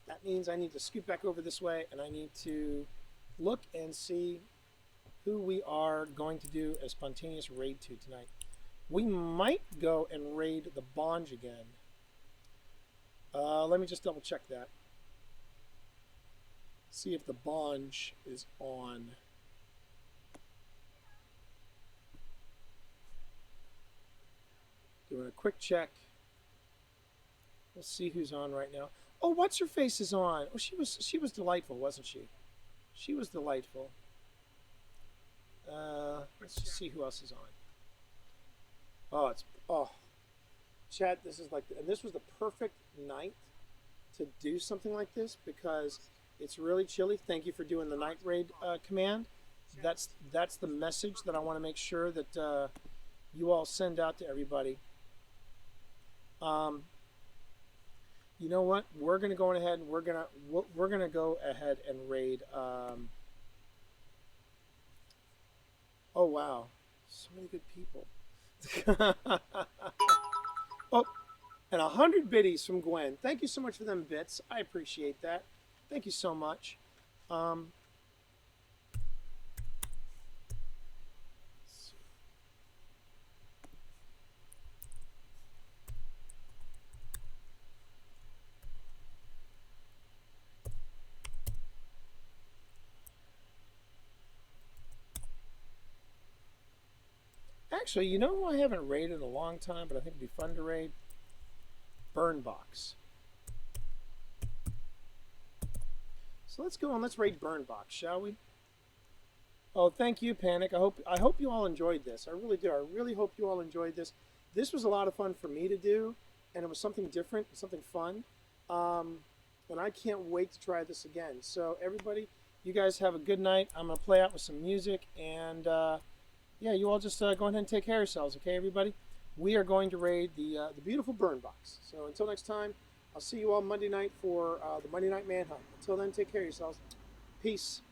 That means I need to scoot back over this way, and I need to look and see who we are going to do a spontaneous raid to tonight. We might go and raid the Bonge again. Let me just double check that. See if the Bonge is on. Doing a quick check. We'll see who's on right now. Oh, what's her face is on. Oh, she was delightful, wasn't she? She was delightful. Let's just see who else is on. Chad, this is like, and this was the perfect night to do something like this because it's really chilly. Thank you for doing the night raid command. That's the message that I want to make sure that you all send out to everybody. You know what? We're gonna go ahead and we're gonna go ahead and raid. Oh wow, so many good people. Oh, and 100 biddies from Gwen. Thank you so much for them bits. I appreciate that. Thank you so much. Actually, you know who I haven't raided in a long time, but I think it'd be fun to raid? Burnbox. So let's go on. Let's raid Burnbox, shall we? Oh, thank you, Panic. I hope you all enjoyed this. I really do. I really hope you all enjoyed this. This was a lot of fun for me to do, and it was something different, something fun. And I can't wait to try this again. So everybody, you guys have a good night. I'm gonna play out with some music, and yeah, you all just go ahead and take care of yourselves, okay, everybody? We are going to raid the beautiful Burnbox. So until next time, I'll see you all Monday night for the Monday Night Manhunt. Until then, take care of yourselves. Peace.